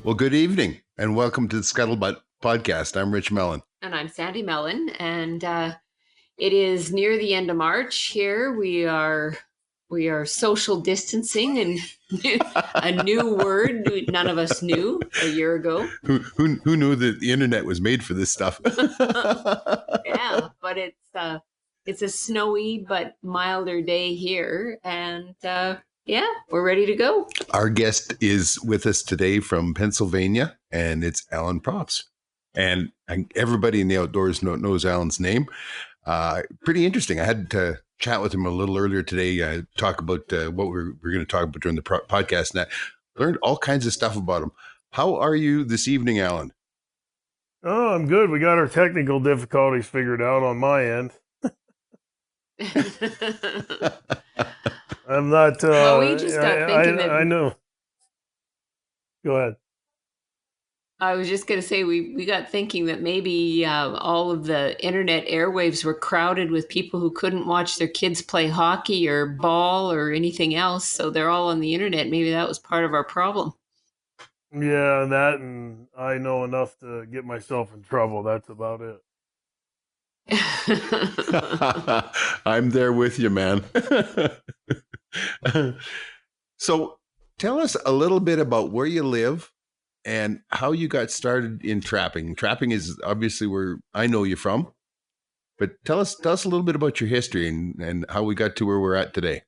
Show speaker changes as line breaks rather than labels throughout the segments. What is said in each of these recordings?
Well, good evening and welcome to the Scuttlebutt podcast. I'm Rich Mellon.
And I'm Sandy Mellon, and it is near the end of March here. We are social distancing, and a new word none of us knew a year ago.
Who knew that the internet was made for this stuff?
Yeah, but it's a snowy but milder day here, and yeah, we're ready to go.
Our guest is with us today from Pennsylvania, and it's Alan Probst. And everybody in the outdoors knows Alan's name. Pretty interesting. I had to chat with him a little earlier today, talk about what we're going to talk about during the podcast. And I learned all kinds of stuff about him. How are you this evening, Alan?
Oh, I'm good. We got our technical difficulties figured out on my end. I'm not.
Well, we just got thinking that
I know. Go ahead.
I was just going to say we got thinking that maybe all of the internet airwaves were crowded with people who couldn't watch their kids play hockey or ball or anything else, so they're all on the internet. Maybe that was part of our problem.
Yeah, that, and I know enough to get myself in trouble. That's about
it. I'm there with you, man. So tell us a little bit about where you live and how you got started in trapping. Trapping is obviously where I know you from, but tell us a little bit about your history and how we got to where we're at today.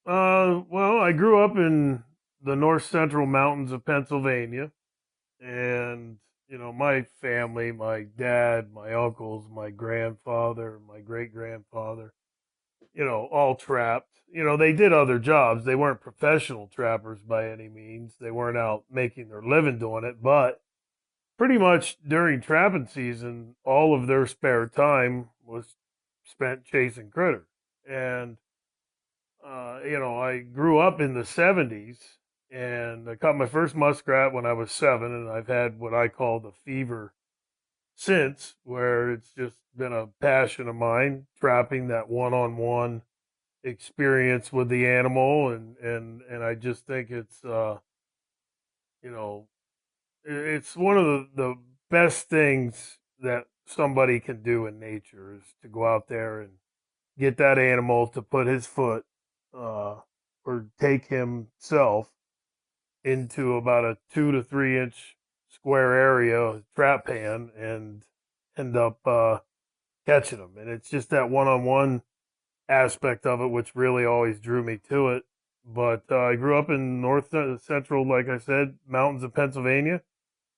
Well, I grew up in the north central mountains of Pennsylvania, and my family, my dad, my uncles, my grandfather, my great grandfather, all trapped. They did other jobs. They weren't professional trappers by any means. They weren't out making their living doing it, but pretty much during trapping season, all of their spare time was spent chasing critters. And, I grew up in the 70s, and I caught my first muskrat when I was 7, and I've had what I call the fever since, where it's just been a passion of mine, trapping that one-on-one experience with the animal, and I just think it's it's one of the best things that somebody can do in nature is to go out there and get that animal to put his foot or take himself into about a 2 to 3 inch square area trap pan and end up catching them. And it's just that one-on-one aspect of it which really always drew me to it. But I grew up in north central, like I said, mountains of Pennsylvania.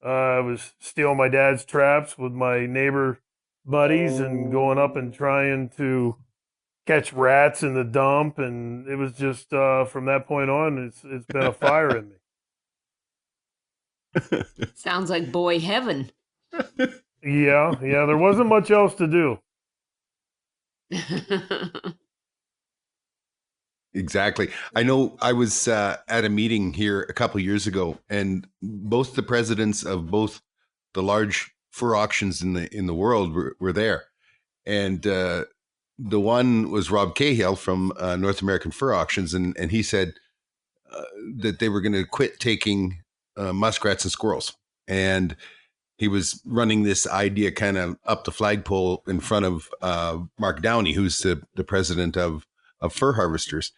I was stealing my dad's traps with my neighbor buddies and going up and trying to catch rats in the dump, and it was just from that point on, it's been a fire in
me. Sounds like boy heaven.
Yeah, there wasn't much else to do.
Exactly. I know I was at a meeting here a couple of years ago, and both the presidents of both the large fur auctions in the world were there. And the one was Rob Cahill from North American Fur Auctions, and he said that they were going to quit taking muskrats and squirrels. And he was running this idea kind of up the flagpole in front of Mark Downey, who's the president of fur harvesters.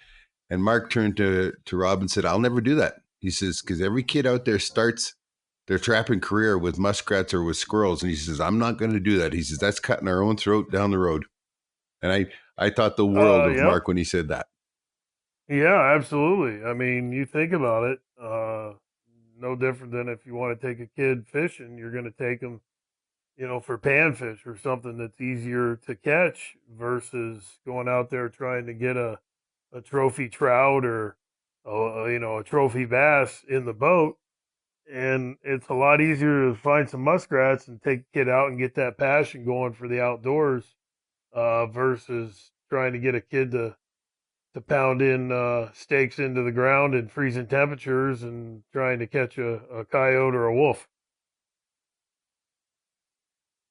And Mark turned to Rob and said, "I'll never do that." He says, "because every kid out there starts their trapping career with muskrats or with squirrels." And he says, "I'm not going to do that." He says, "That's cutting our own throat down the road." And I thought the world of Mark when he said that.
Yeah, absolutely. I mean, you think about it, no different than if you want to take a kid fishing, you're going to take them, for panfish or something that's easier to catch versus going out there trying to get a trophy trout or, a trophy bass in the boat. And it's a lot easier to find some muskrats and take a kid out and get that passion going for the outdoors versus trying to get a kid to pound in stakes into the ground in freezing temperatures and trying to catch a coyote or a wolf.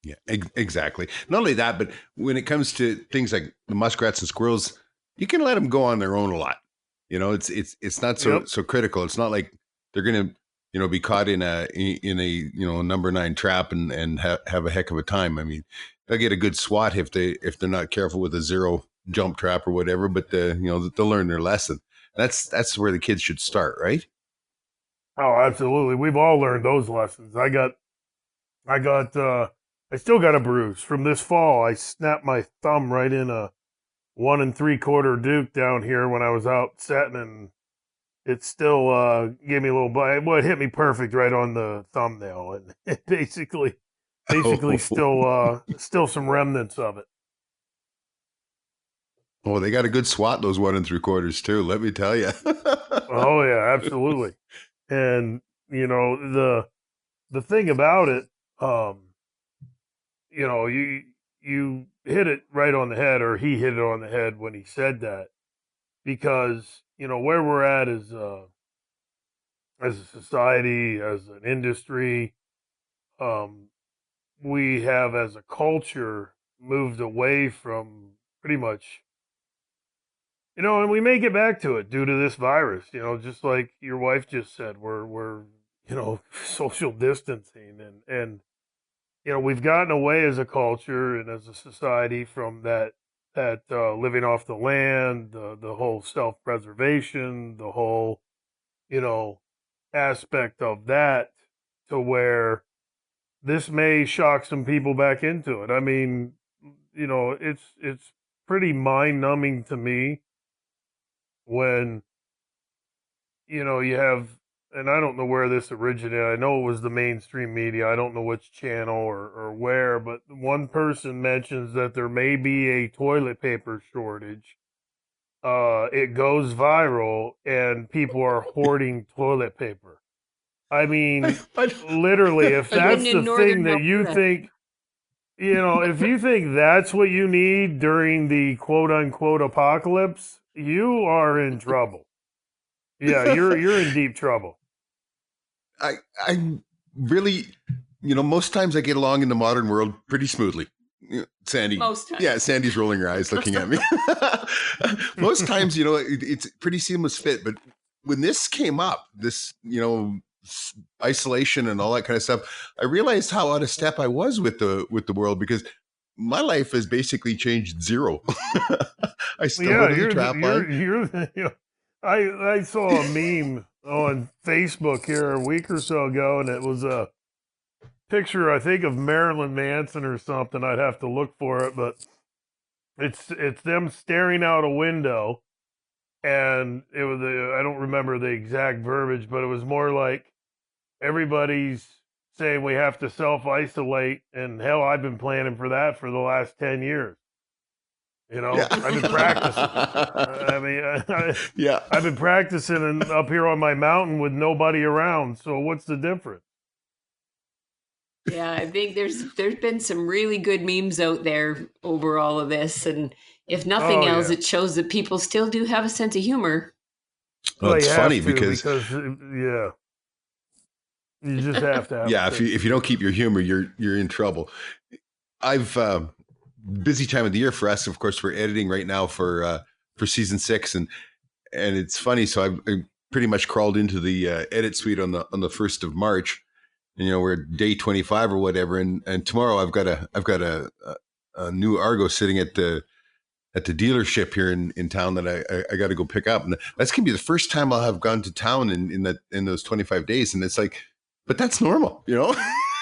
Yeah, exactly. Not only that, but when it comes to things like the muskrats and squirrels, you can let them go on their own a lot. It's not so critical. It's not like they're going to be caught in a number 9 trap and have a heck of a time. I mean, they'll get a good swat if they're not careful with a zero jump trap or whatever, but they'll learn their lesson. That's where the kids should start, right?
Oh, absolutely. We've all learned those lessons. I still got a bruise from this fall. I snapped my thumb right in a 1 3/4 Duke down here when I was out setting, and it still gave me a little bite. Well, it hit me perfect right on the thumbnail, and it basically still some remnants of it.
Oh, they got a good swat, those 1 3/4 too. Let me tell you.
Oh yeah, absolutely. And the thing about it, um, you hit it right on the head, or he hit it on the head when he said that, because where we're at as a society, as an industry, um, we have as a culture moved away from pretty much, and we may get back to it due to this virus, just like your wife just said, we're social distancing, and we've gotten away as a culture and as a society from that living off the land, the whole self-preservation, the whole, you know, aspect of that, to where this may shock some people back into it. I mean, it's pretty mind-numbing to me when you have, and I don't know where this originated. I know it was the mainstream media. I don't know which channel or where, but one person mentions that there may be a toilet paper shortage. It goes viral, and people are hoarding toilet paper. I
I,
mean,
I,
literally, if
I don't.
Hidden
that's the
in
thing
northern
that you
Alberta.
think, if you think that's what you need during the quote unquote apocalypse, you are in trouble. Yeah, you're in deep trouble.
I really, most times I get along in the modern world pretty smoothly. Sandy,
Most
yeah,
times.
Sandy's rolling her eyes looking at me. Most times, it's a pretty seamless fit. But when this came up, this, isolation and all that kind of stuff, I realized how out of step I was with the world, because my life has basically changed zero. I still go
Yeah,
to the trap line.
I saw a meme on Facebook here a week or so ago, and it was a picture, I think, of Marilyn Manson or something. I'd have to look for it, but it's them staring out a window, and it was I don't remember the exact verbiage, but it was more like everybody's saying we have to self isolate, and hell, I've been planning for that for the last 10 years.
Yeah.
I've been practicing. I mean,
Yeah.
I've been practicing up here on my mountain with nobody around. So what's the difference?
Yeah, I think there's been some really good memes out there over all of this, and if nothing
Oh
else,
yeah,
it shows that people still do have a sense of humor.
Well,
well you
it's
have
funny
to,
because,
because yeah, you just have to have a
yeah, if
sense
you
of
if you don't keep
humor.
your humor, you're in trouble. I've busy time of the year for us. Of course, we're editing right now for season 6, and it's funny. So I pretty much crawled into the edit suite on the 1st of March, and we're at day 25 or whatever. And tomorrow I've got a new Argo sitting at the dealership here in town that I got to go pick up, and that's gonna be the first time I'll have gone to town in those 25 days, and it's like, but that's normal.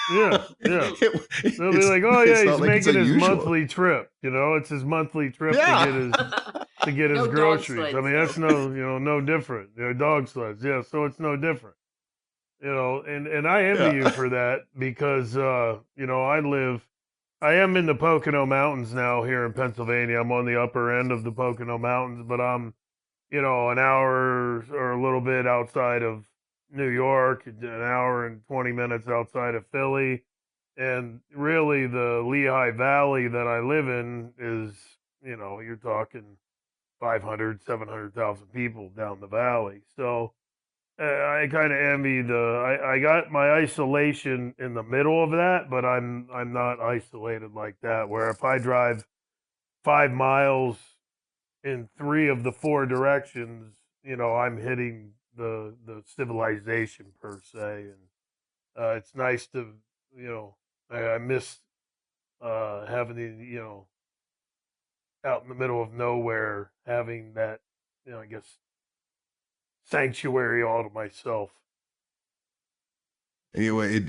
Yeah, yeah. They'll be
It's
like, "Oh yeah,
it's not
he's
like it's
making his
unusual.
monthly trip. It's his monthly trip to
Yeah.
get his
No dog
groceries." I
sleds
mean, that's
though.
no different. Dog sleds, yeah. So it's no different. And I envy you
Yeah.
for that, because I am in the Pocono Mountains now here in Pennsylvania. I'm on the upper end of the Pocono Mountains, but I'm, an hour or a little bit outside of New York, an hour and 20 minutes outside of Philly. And really, the Lehigh Valley that I live in is, you're talking 500, 700,000 people down the valley. So I kind of envy I got my isolation in the middle of that, but I'm not isolated like that. Where if I drive 5 miles in three of the four directions, I'm hitting the civilization per se, and it's nice to I miss having the out in the middle of nowhere having that I guess sanctuary all to myself.
Anyway,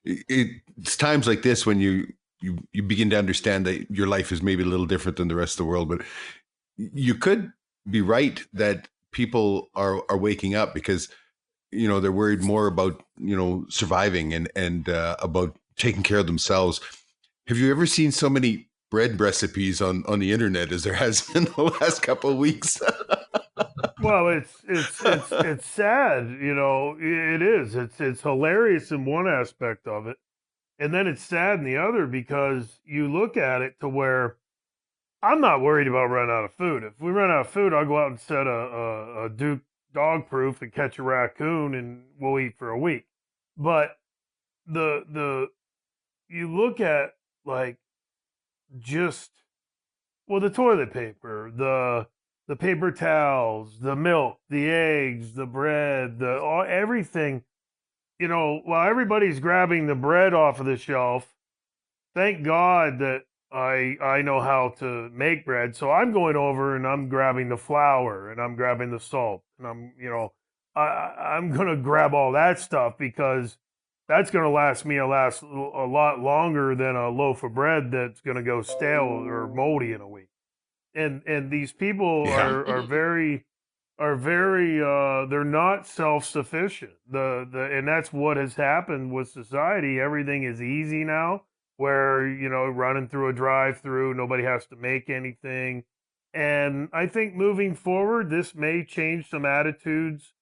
it's times like this when you begin to understand that your life is maybe a little different than the rest of the world. But you could be right that people are waking up because they're worried more about surviving and about taking care of themselves. Have you ever seen so many bread recipes on the internet as there has been the last couple of weeks?
Well, it's sad, it is. It's hilarious in one aspect of it, and then it's sad in the other because you look at it to where I'm not worried about running out of food. If we run out of food, I'll go out and set a Duke dog proof and catch a raccoon, and we'll eat for a week. But the you look at like just the toilet paper, the paper towels, the milk, the eggs, the bread, everything. While everybody's grabbing the bread off of the shelf, thank God that I know how to make bread. So I'm going over and I'm grabbing the flour and I'm grabbing the salt and I'm gonna grab all that stuff because that's gonna last me a lot longer than a loaf of bread that's gonna go stale or moldy in a week. And these people
Yeah.
are very they're not self-sufficient. The and that's what has happened with society. Everything is easy now, where running through a drive-through, nobody has to make anything. And I think moving forward, this may change some attitudes.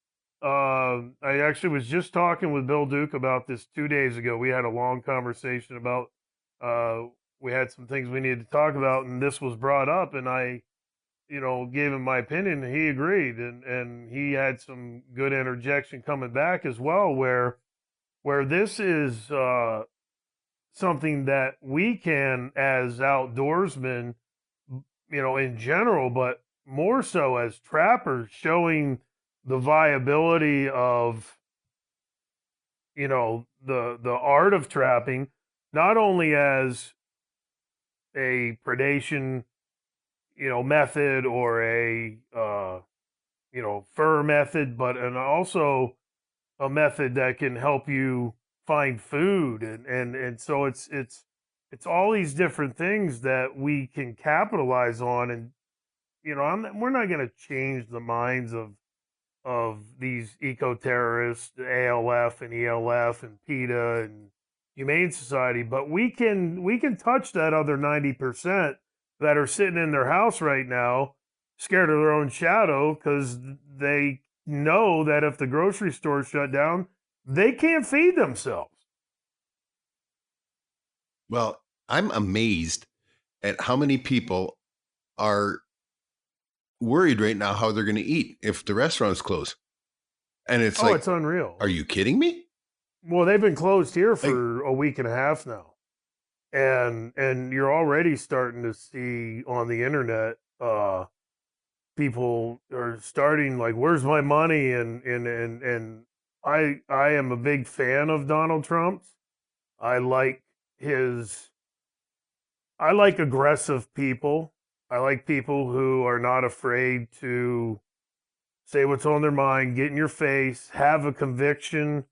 I actually was just talking with Bill Duke about this 2 days ago. We had a long conversation about uh, we had some things we needed to talk about, and this was brought up, and I gave him my opinion, and he agreed, and he had some good interjection coming back as well, where this is something that we can, as outdoorsmen, in general, but more so as trappers, showing the viability of the art of trapping, not only as a predation method or a fur method, but and also a method that can help you find food, and so it's all these different things that we can capitalize on. And we're not going to change the minds of these eco terrorists, ALF and ELF and PETA and Humane Society, but we can touch that other 90% that are sitting in their house right now, scared of their own shadow because they know that if the grocery store shut down, they can't feed themselves.
Well, I'm amazed at how many people are worried right now how they're going to eat if the restaurants close. And it's
Oh,
like,
it's unreal.
are you kidding me?
Well, they've been closed here
Like,
for a week and a half now, and you're already starting to see on the internet people are starting like, where's my money? And I am a big fan of Donald Trump's. I like his I like aggressive people. I like people who are not afraid to say what's on their mind, get in your face, have a conviction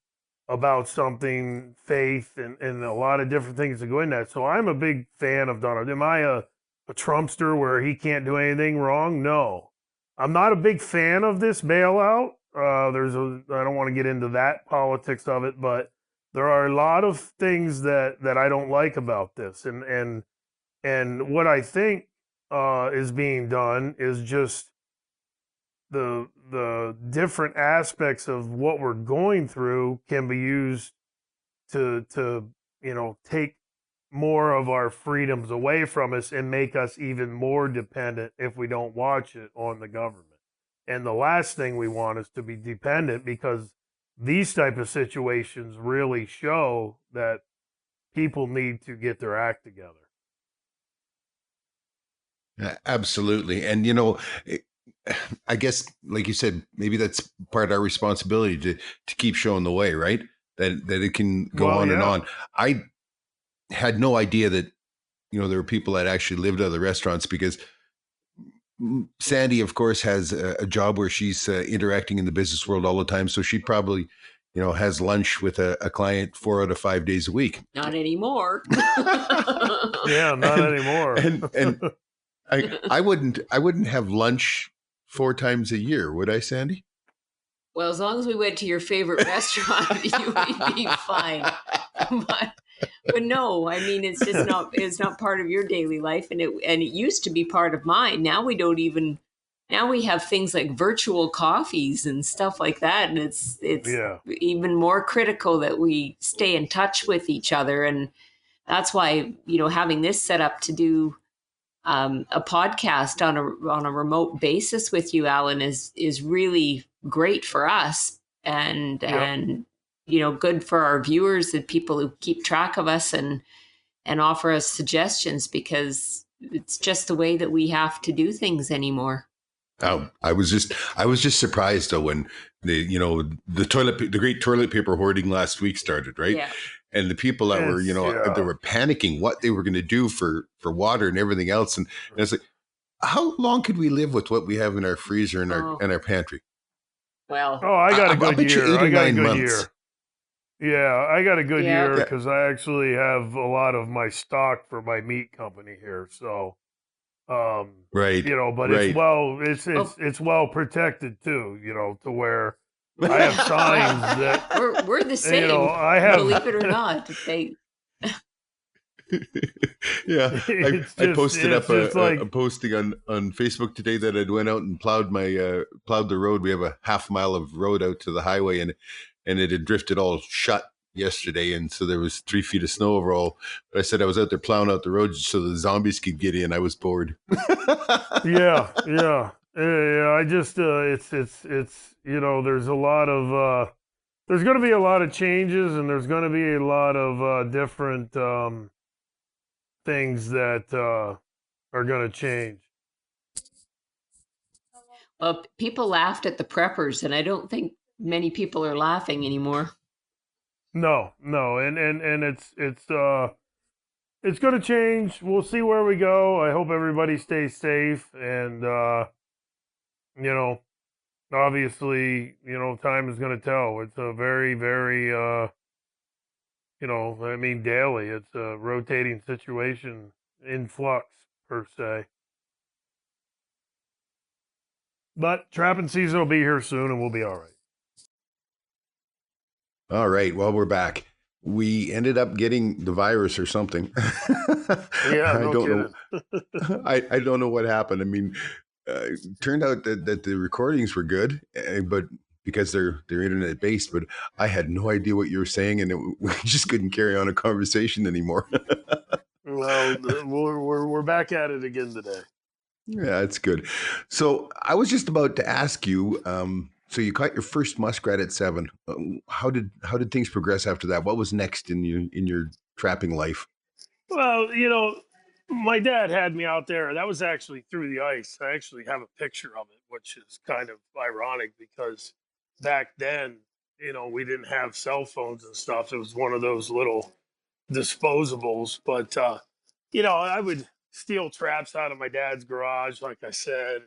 about something, faith, and a lot of different things that go in that. So I'm a big fan of Donald. Am I a Trumpster where he can't do anything wrong? No. I'm not a big fan of this bailout. I don't want to get into that politics of it, but there are a lot of things that I don't like about this. And what I think is being done is just the different aspects of what we're going through can be used to take more of our freedoms away from us and make us even more dependent if we don't watch it on the government. And the last thing we want is to be dependent, because these type of situations really show that people need to get their act together.
absolutely. And, I guess, like you said, maybe that's part of our responsibility to keep showing the way, right? That it can go
Well,
on and
yeah,
on. I had no idea that there were people that actually lived out of the restaurants because Sandy, of course, has a job where she's interacting in the business world all the time. So she probably, has lunch with a client 4 out of 5 days a week.
Not anymore.
yeah, not
and
anymore.
and I wouldn't have lunch 4 times a year, would I, Sandy?
Well, as long as we went to your favorite restaurant, you'd be fine. But, but no, I mean, it's not part of your daily life, and it used to be part of mine. Now we don't even. Now we have things like virtual coffees and stuff like that, and it's
Yeah,
even more critical that we stay in touch with each other, and that's why having this set up to do a podcast on a remote basis with you, Alan, is really great for us,
yep.
and good for our viewers and people who keep track of us and offer us suggestions, because it's just the way that we have to do things anymore.
Oh, I was just surprised though when the great toilet paper hoarding last week started, right?
Yeah.
And the people that were
It's
they
yeah.
were panicking what they were going to do for water and everything else, and it's like, how long could we live with what we have in our freezer and our
Oh,
and our pantry?
well,
Oh, I got a
I'll
good
bet you
year.
eight
I
or
got a
nine
good
months.
year. Yeah, I got a good
yeah.
year
Yeah,
because I actually have a lot of my stock for my meat company here. So,
right,
but
right.
Oh,
it's well protected too. To where I have signs that
we're the same,
I have.
believe it or not. They
Yeah, I posted
It's
up
just
a
like
posting on Facebook today that I'd went out and plowed the road. We have a half mile of road out to the highway, and it had drifted all shut yesterday, and so there was 3 feet of snow overall. But I said I was out there plowing out the road so the zombies could get in. I was bored.
yeah, yeah, yeah. I just it's there's a lot of there's going to be a lot of changes and there's going to be a lot of different things that are going to change.
Well, people laughed at the preppers, and I don't think many people are laughing anymore.
No, no, and it's going to change. We'll see where we go. I hope everybody stays safe and you know, obviously, time is going to tell. It's a very very I mean daily. It's a rotating situation in flux per se. But trapping season will be here soon and we'll be all right.
All right, well, we're back. We ended up getting the virus or something.
Yeah,
I
no
don't know.
kidding.
I don't know what happened. I mean, turned out that the recordings were good, but because they're internet based, but I had no idea what you were saying, and we just couldn't carry on a conversation anymore.
Well, we're back at it again today.
Yeah, that's good. So I was just about to ask you. So you caught your first muskrat at 7. How did things progress after that? What was next in your trapping life?
Well, my dad had me out there. That was actually through the ice. I actually have a picture of it, which is kind of ironic because back then, we didn't have cell phones and stuff. It was one of those little disposables. But I would steal traps out of my dad's garage, like I said.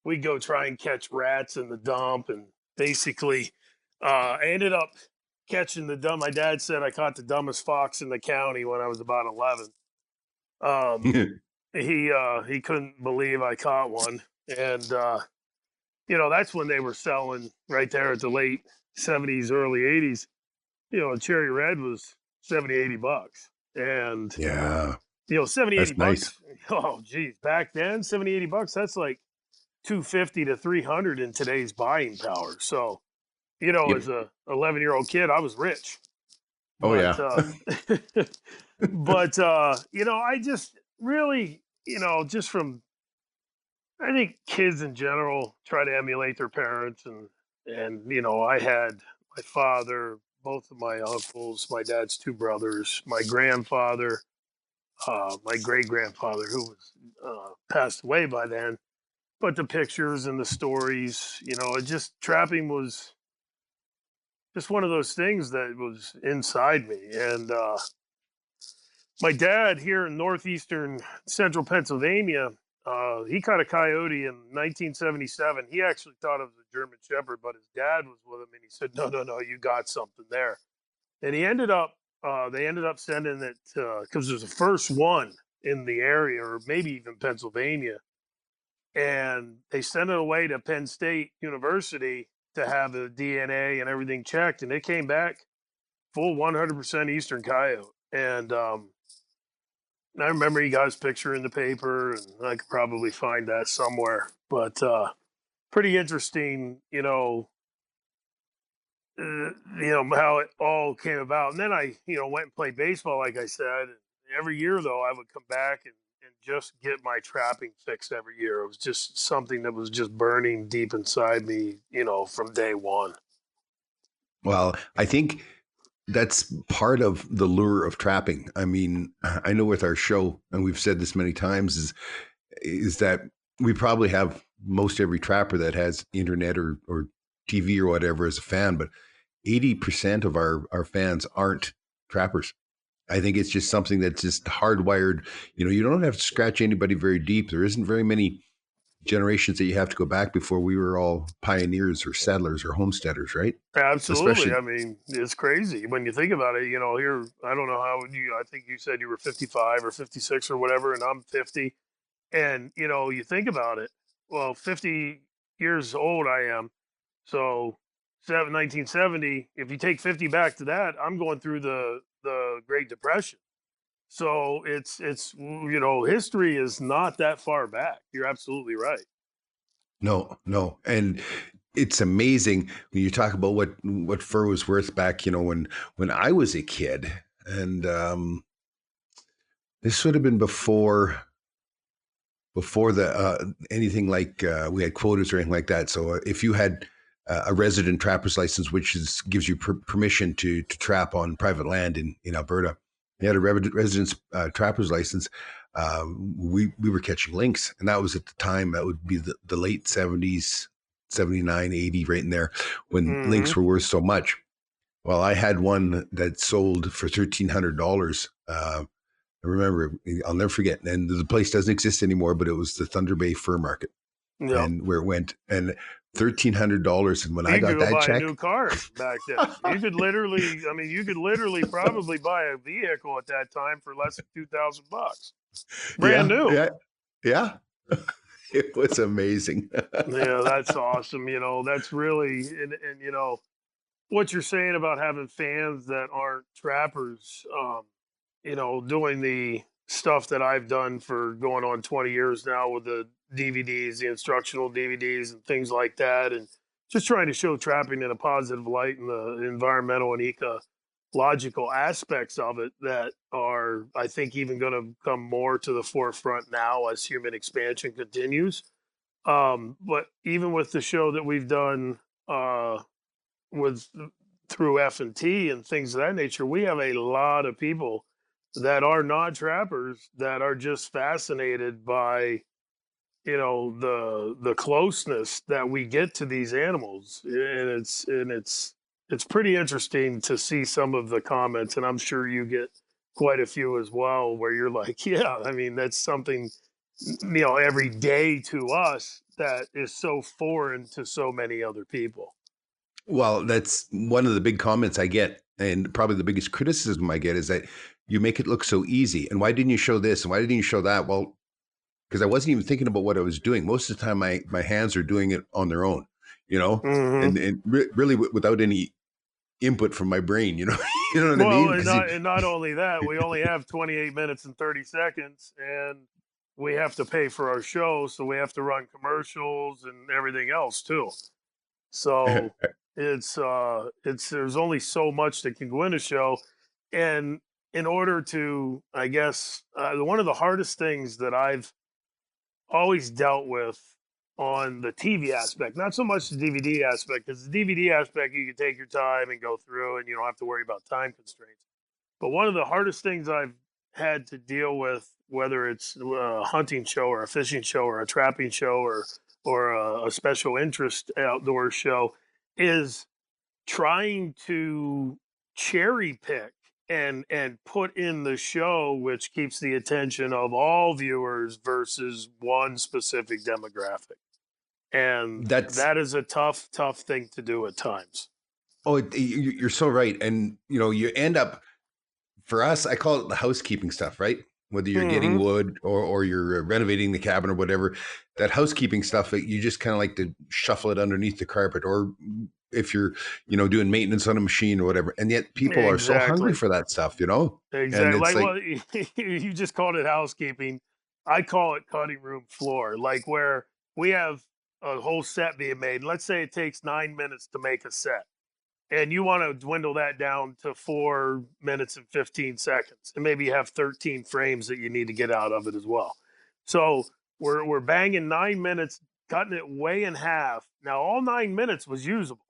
We'd go try and catch rats in the dump, and basically, I ended up catching the dumb. My dad said I caught the dumbest fox in the county when I was about 11. Um, he couldn't believe I caught one, and that's when they were selling right there at the late '70s, early '80s. A cherry red was 70, $80, and
Yeah,
70, 80
that's nice.
bucks. Oh, geez, back then, 70, $80. That's like 250 to 300 in today's buying power. So,
Yep.
as a 11-year-old kid, I was rich.
Oh
But
yeah.
I just really, just from I think kids in general try to emulate their parents and I had my father, both of my uncles, my dad's two brothers, my grandfather, my great grandfather who was passed away by then. but the pictures and the stories, it just trapping was just one of those things that was inside me. And my dad here in northeastern central Pennsylvania, he caught a coyote in 1977. He actually thought it was a German Shepherd, but his dad was with him, and he said, "No, no, no, you got something there." And they ended up sending it because it was the first one in the area, or maybe even Pennsylvania, and they sent it away to Penn State University to have the DNA and everything checked, and it came back full 100% Eastern coyote. And I remember he got his picture in the paper, and I could probably find that somewhere. But pretty interesting, how it all came about. And then I, went and played baseball, like I said. Every year, though, I would come back and just get my trapping fix every year. It was just something that was just burning deep inside me, from day one.
Well, I think that's part of the lure of trapping. I mean, I know with our show, and we've said this many times, is that we probably have most every trapper that has internet or TV or whatever as a fan, but 80% of our fans aren't trappers. I think it's just something that's just hardwired. You don't have to scratch anybody very deep. There isn't very many generations that you have to go back before we were all pioneers or settlers or homesteaders, right?
Absolutely.
Especially,
I mean, it's crazy when you think about it. Here, I don't know how I think you said you were 55 or 56 or whatever, and I'm 50. And, you think about it. Well, 50 years old I am. So 1970, if you take 50 back to that, I'm going through the Great Depression. So history is not that far back. You're absolutely right.
no, no. And it's amazing when you talk about what fur was worth back, when I was a kid. And this would have been before the anything like we had quotas or anything like that. So if you had a resident trapper's license, which gives you permission to trap on private land in Alberta, you had a residence trapper's license. We were catching lynx, and that was at the time that would be the late 70s, 79, 80, right in there, when
Hmm.
lynx were worth so much. Well, I had one that sold for $1,300. I remember, I'll never forget. And the place doesn't exist anymore, but it was the Thunder Bay Fur Market,
Yep.
and where it went, and $1,300. And when I
You could
got
go
that
buy a
check,
new car back then. You could literally probably buy a vehicle at that time for less than $2,000, brand
yeah,
new.
yeah, yeah, it was amazing.
Yeah, that's awesome. That's really, and what you're saying about having fans that aren't trappers, doing the stuff that I've done for going on 20 years now with the DVDs, the instructional DVDs, and things like that, and just trying to show trapping in a positive light and the environmental and ecological aspects of it that are, I think, even going to come more to the forefront now as human expansion continues. But even with the show that we've done with through F&T and things of that nature, we have a lot of people that are not trappers that are just fascinated by the closeness that we get to these animals, and it's pretty interesting to see some of the comments, and I'm sure you get quite a few as well, where you're like, yeah, I mean, that's something every day to us that is so foreign to so many other people.
Well, that's one of the big comments I get, and probably the biggest criticism I get is that you make it look so easy. And why didn't you show this? And why didn't you show that? Well, because I wasn't even thinking about what I was doing. Most of the time, my hands are doing it on their own, you know,
Hmm.
and really without any input from my brain, you know what I
Well,
mean? Because
and not only that, we only have 28 minutes and 30 seconds, and we have to pay for our show, so we have to run commercials and everything else too. So it's there's only so much that can go in a show, and in order to, I guess, one of the hardest things that I've always dealt with on the TV aspect, not so much the DVD aspect, because the DVD aspect you can take your time and go through, and you don't have to worry about time constraints. But one of the hardest things I've had to deal with, whether it's a hunting show or a fishing show or a trapping show or or a special interest outdoor show is trying to cherry pick and put in the show which keeps the attention of all viewers versus one specific demographic. And
That's
that is a tough thing to do at times.
you're so right. And you end up, for us, I call it the housekeeping stuff, right? Whether you're getting
Hmm.
wood or you're renovating the cabin or whatever, that housekeeping stuff, you just kind of like to shuffle it underneath the carpet, or if you're, doing maintenance on a machine or whatever. And yet people are so hungry
Exactly.
for that stuff, and
Exactly.
it's
Like,
like,
well, you just called it housekeeping. I call it cutting room floor. Like where we have a whole set being made. Let's say it takes 9 minutes to make a set, and you want to dwindle that down to 4 minutes and 15 seconds, and maybe you have 13 frames that you need to get out of it as well. So we're banging 9 minutes, cutting it way in half. Now all 9 minutes was usable.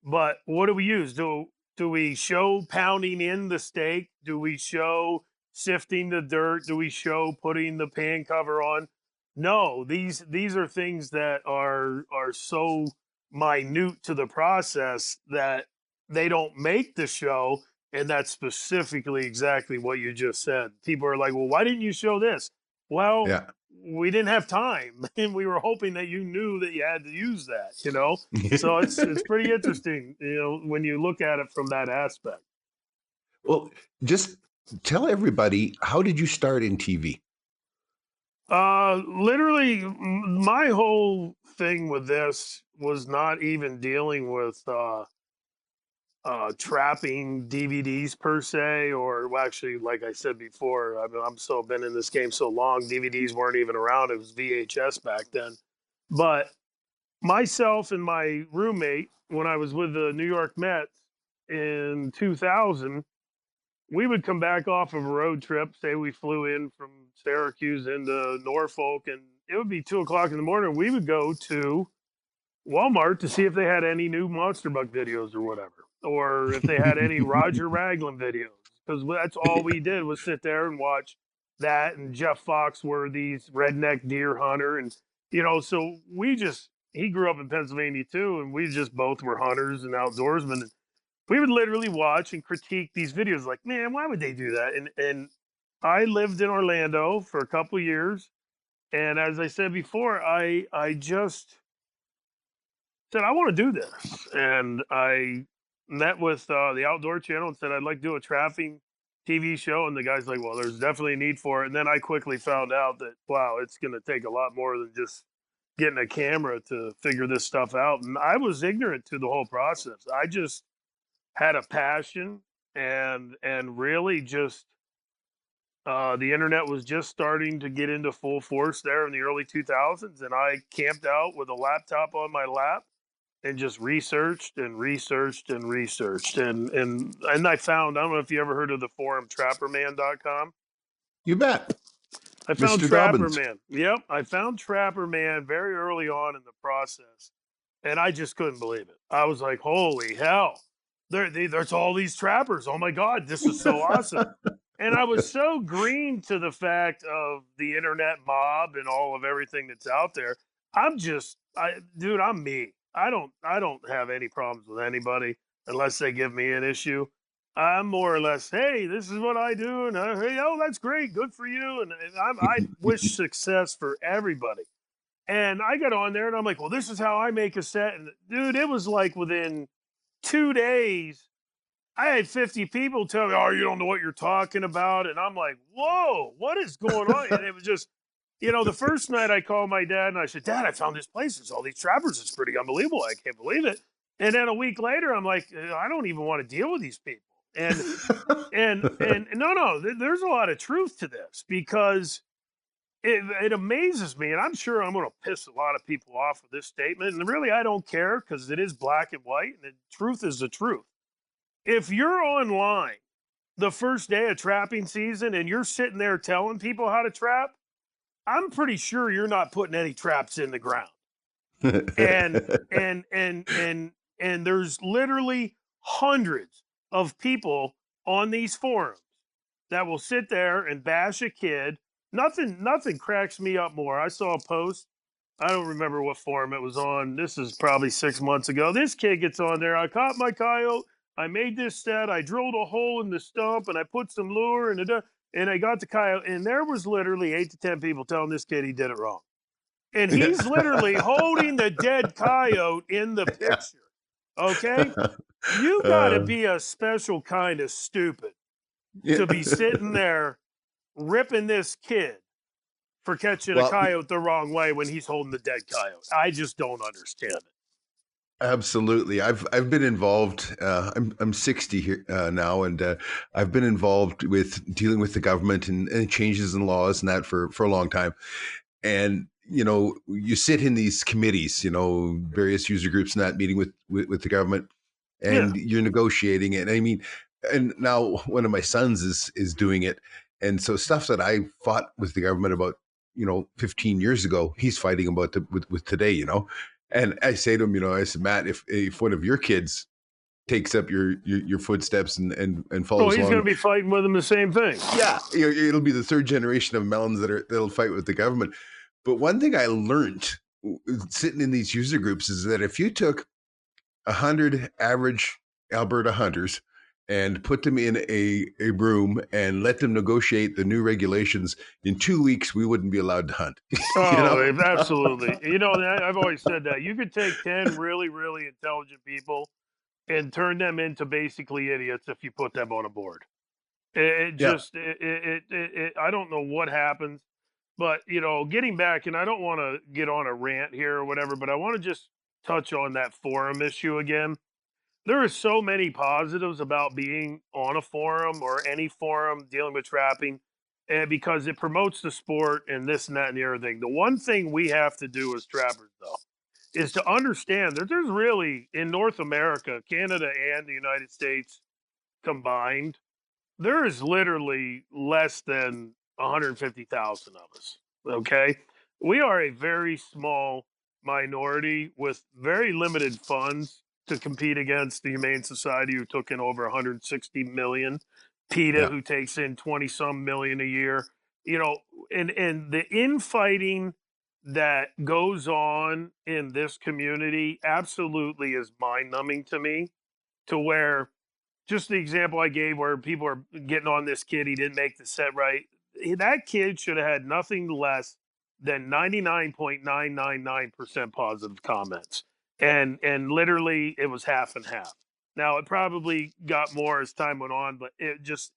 But what do we use? Do we show pounding in the steak? Do we show sifting the dirt? Do we show putting the pan cover on? No, these are things that are so minute to the process that they don't make the show. And that's specifically exactly what you just said. People are like, well, why didn't you show this? Well,
yeah.
we didn't have time, and we were hoping that you knew that you had to use that. So it's pretty interesting, when you look at it from that aspect.
Well, just tell everybody, how did you start in TV?
Literally, my whole thing with this was not even dealing with trapping DVDs per se, or well, actually, like I said before, I'm so been in this game so long, DVDs weren't even around. It was VHS back then. But myself and my roommate, when I was with the New York Mets in 2000, we would come back off of a road trip. Say we flew in from Syracuse into Norfolk, and it would be 2 o'clock in the morning. We would go to Walmart to see if they had any new Monster Buck videos or whatever, or if they had any Roger Raglan videos, because that's all we did was sit there and watch that and Jeff Foxworthy's Redneck Deer Hunter, and so he grew up in Pennsylvania too, and we just both were hunters and outdoorsmen. And we would literally watch and critique these videos, like, man, why would they do that? And I lived in Orlando for a couple years, and as I said before, I just said I want to do this, and I met with the Outdoor Channel and said I'd like to do a trapping TV show, and the guy's like, well, there's definitely a need for it. And then I quickly found out that wow, it's going to take a lot more than just getting a camera to figure this stuff out. And I was ignorant to the whole process. I just had a passion, and really just the internet was just starting to get into full force there in the early 2000s, and I camped out with a laptop on my lap and just researched and researched and researched, and I found, I don't know if you ever heard of the forum trapperman.com.
You bet.
I found
Mr.
Trapper
Dobbins.
Man. Yep, I found Trapper Man very early on in the process, and I just couldn't believe it. I was like, "Holy hell! There's all these trappers! Oh my god, this is so awesome!" And I was so green to the fact of the internet mob and all of everything that's out there. Dude, I'm me. I don't have any problems with anybody unless they give me an issue. I'm more or less, hey, this is what I do, and hey, oh, that's great, good for you, and I wish success for everybody. And I got on there, and I'm like, well, this is how I make a set, and dude, it was like within 2 days, I had 50 people tell me, oh, you don't know what you're talking about, and I'm like, whoa, what is going on? And it was just, the first night I called my dad, and I said, Dad, I found this place. There's all these trappers. It's pretty unbelievable. I can't believe it. And then a week later, I'm like, I don't even want to deal with these people. And no, there's a lot of truth to this, because it amazes me, and I'm sure I'm going to piss a lot of people off with this statement. And really, I don't care, because it is black and white, and the truth is the truth. If you're online the first day of trapping season and you're sitting there telling people how to trap, I'm pretty sure you're not putting any traps in the ground. And and there's literally hundreds of people on these forums that will sit there and bash a kid. Nothing cracks me up more. I saw a post I don't remember what forum it was on. This is probably 6 months ago. This kid gets on there. I caught my coyote. I made this stat. I drilled a hole in the stump and I put some lure and I got the coyote. And there was literally 8 to 10 people telling this kid he did it wrong. And he's literally holding the dead coyote in the
Yeah.
picture. Okay? You got to be a special kind of stupid
Yeah.
to be sitting there ripping this kid for catching a
Well,
coyote the wrong way when he's holding the dead coyote. I just don't understand it.
absolutely. I've been involved. I'm 60 here now, and I've been involved with dealing with the government and changes in laws and that for a long time. And you sit in these committees, various user groups, and that meeting with the government,
Yeah.
and you're negotiating it. I mean, and now one of my sons is doing it, and so stuff that I fought with the government about, 15 years ago, he's fighting about with today. And I say to him, I said, Matt, if one of your kids takes up your footsteps and
Oh,
follows
he's going
along,
to be fighting with him the same thing.
yeah, it'll be the third generation of melons that'll fight with the government. But one thing I learned sitting in these user groups is that if you took 100 average Alberta hunters and put them in a room and let them negotiate the new regulations, in 2 weeks we wouldn't be allowed to hunt.
Oh, absolutely. I've always said that. You could take 10 really, really intelligent people and turn them into basically idiots if you put them on a board. It
Yeah.
just, I don't know what happens, but, getting back, and I don't want to get on a rant here or whatever, but I want to just touch on that forum issue again. There are so many positives about being on a forum or any forum dealing with trapping, and because it promotes the sport and this and that and the other thing. The one thing we have to do as trappers, though, is to understand that there's really in North America, Canada, and the United States combined, there is literally less than 150,000 of us. Okay. We are a very small minority with very limited funds to compete against the Humane Society, who took in over 160 million, PETA,
Yeah.
who takes in 20 some million a year, you know, and the infighting that goes on in this community absolutely is mind numbing to me, to where just the example I gave where people are getting on this kid, he didn't make the set right. That kid should have had nothing less than 99.999% positive comments. And literally it was half and half. Now it probably got more as time went on, but it just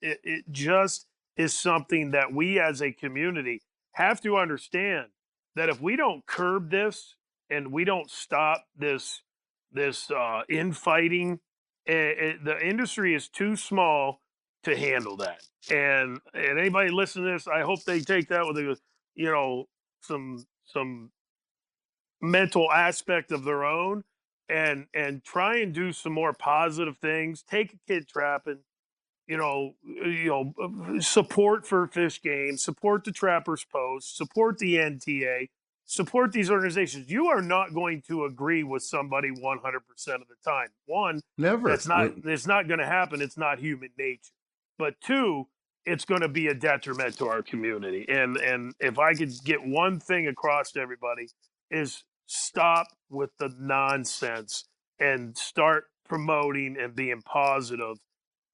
is something that we as a community have to understand, that if we don't curb this and we don't stop this infighting, the industry is too small to handle that. And anybody listening to this, I hope they take that with some mental aspect of their own, and try and do some more positive things. Take a kid trapping, support for fish games, support the Trappers Post, support the NTA, support these organizations. You are not going to agree with somebody 100% of the time. One,
Never.
it's not going to happen. It's not human nature. But two, it's going to be a detriment to our community. And if I could get one thing across to everybody, is stop with the nonsense and start promoting and being positive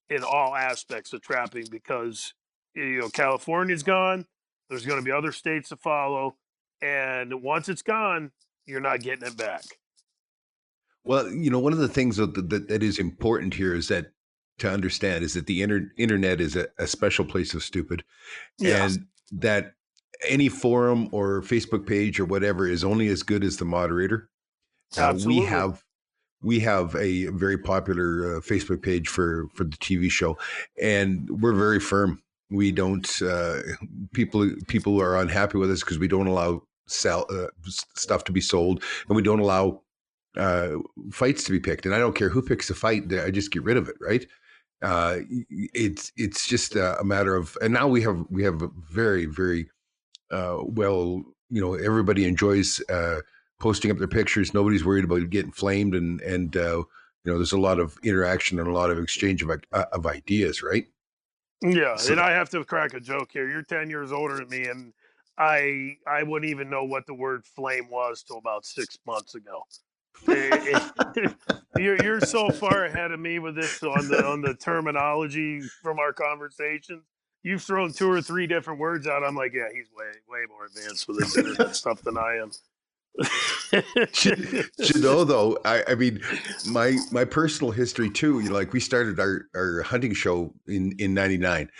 in all aspects of trapping, because California's gone. There's going to be other states to follow, and once it's gone, you're not getting it back.
Well, one of the things that is important here is that to understand is that the internet is a special place of stupid,
Yes,
and that any forum or Facebook page or whatever is only as good as the moderator. Uh, we
absolutely.
have we have a very popular Facebook page for the TV show, and we're very firm. We don't people are unhappy with us because we don't allow stuff to be sold, and we don't allow uh, fights to be picked. And I don't care who picks the fight; I just get rid of it. Right? It's just a matter of, and now we have a very very well, everybody enjoys posting up their pictures. Nobody's worried about getting flamed, and there's a lot of interaction and a lot of exchange of ideas, right?
Yeah,
So
and I have to crack a joke here. You're 10 years older than me, and I wouldn't even know what the word flame was till about 6 months ago. Eh, you're so far ahead of me with this on the terminology from our conversations. You've thrown 2 or 3 different words out. I'm like, yeah, he's way more advanced with this internet stuff than I am.
You know, though, I mean, my personal history too. Like we started our hunting show in '99,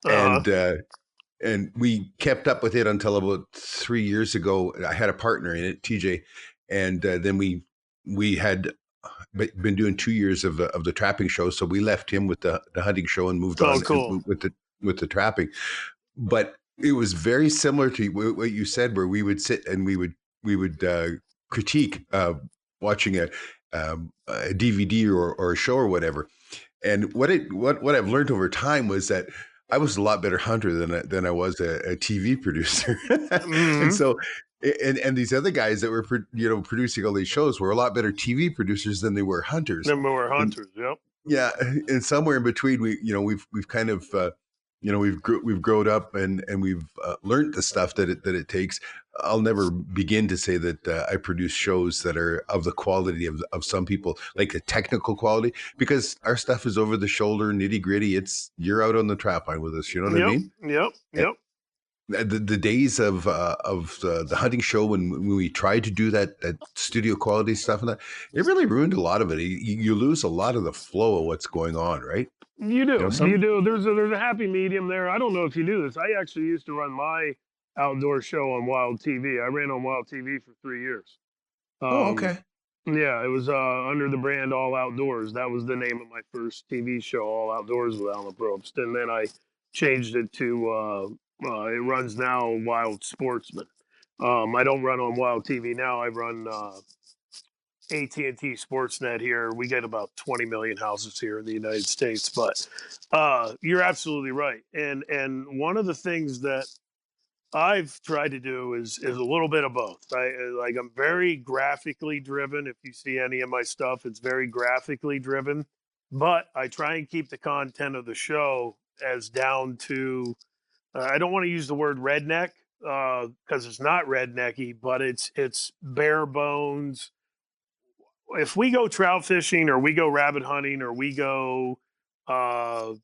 Uh-huh.
and we kept up with it until about 3 years ago. I had a partner in it, TJ, and then we had been doing 2 years of the trapping show, so we left him with the hunting show and moved
Oh,
on
cool.
with the trapping. But it was very similar to what you said, where we would sit and we would critique watching a DVD or a show or whatever. And what I've learned over time was that I was a lot better hunter than I was a TV producer, and
Hmm.
so. And these other guys that were producing all these shows were a lot better TV producers than they were hunters.
Then we were
And
hunters. Yep.
yeah, and somewhere in between, we've kind of we've grown up and we've learned the stuff that it takes. I'll never begin to say that I produce shows that are of the quality of some people, like the technical quality, because our stuff is over the shoulder, nitty gritty. You're out on the trap line with us. You know what I
Yep.
mean?
Yep.
And
Yep.
the days of the hunting show when we tried to do that studio quality stuff and that, it really ruined a lot of it. You lose a lot of the flow of what's going on, right?
You
You know,
do. You
some
do. There's a happy medium there. I don't know if you knew this. I actually used to run my outdoor show on Wild TV. I ran on Wild TV for 3 years.
Oh,
Um,
okay.
yeah, it was under the brand All Outdoors. That was the name of my first TV show, All Outdoors with Alan Probst. And then I changed it to it runs now Wild Sportsman. I don't run on Wild TV now. I run AT&T Sportsnet here. We get about 20 million houses here in the United States, but you're absolutely right. And one of the things that I've tried to do is a little bit of both. I'm very graphically driven. If you see any of my stuff, it's very graphically driven, but I try and keep the content of the show as down to I don't want to use the word redneck because it's not rednecky, but it's bare bones. If we go trout fishing or we go rabbit hunting or we go uh,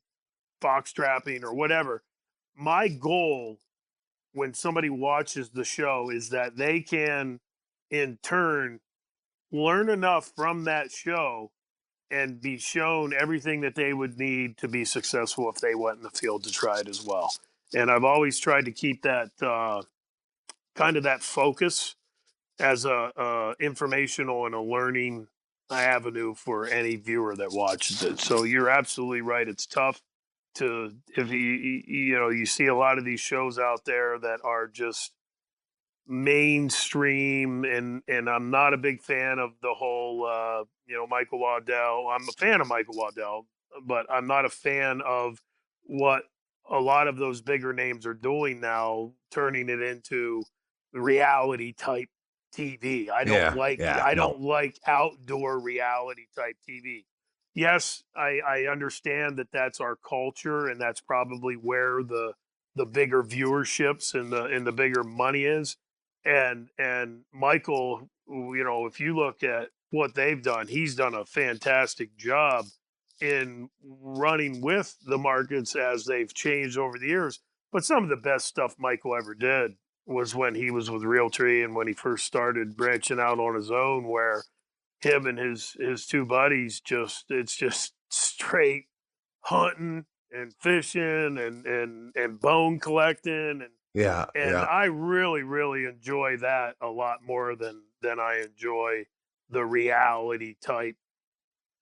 fox trapping or whatever, my goal when somebody watches the show is that they can, in turn, learn enough from that show and be shown everything that they would need to be successful if they went in the field to try it as well. And I've always tried to keep that kind of that focus as a informational and a learning avenue for any viewer that watches it. So you're absolutely right. It's tough to if you see a lot of these shows out there that are just mainstream and I'm not a big fan of the whole Michael Waddell. I'm a fan of Michael Waddell, but I'm not a fan of what a lot of those bigger names are doing now, turning it into reality type TV.
Yeah, yeah,
I
no,
don't like outdoor reality type TV. Yes, I understand that that's our culture and that's probably where the bigger viewerships and the bigger money is and Michael, if you look at what they've done, he's done a fantastic job in running with the markets as they've changed over the years. But some of the best stuff Michael ever did was when he was with Realtree and when he first started branching out on his own, where him and his 2 buddies it's just straight hunting and fishing and bone collecting
yeah,
and
yeah.
I really, really enjoy that a lot more than I enjoy the reality type,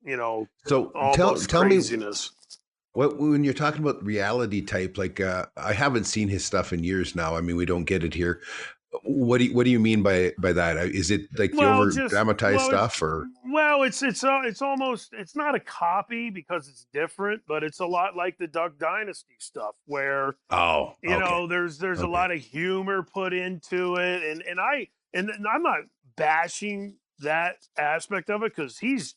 you know,
So
almost
tell me
craziness.
what when you're talking about reality type, like I haven't seen his stuff in years now. I mean, we don't get it here. What do you mean by that? Is it like the
Well,
over
just
dramatized
well,
stuff or?
it's almost it's not a copy because it's different, but it's a lot like the Duck Dynasty stuff where
Oh, okay,
there's a
okay.
lot of humor put into it and I'm not bashing that aspect of it because he's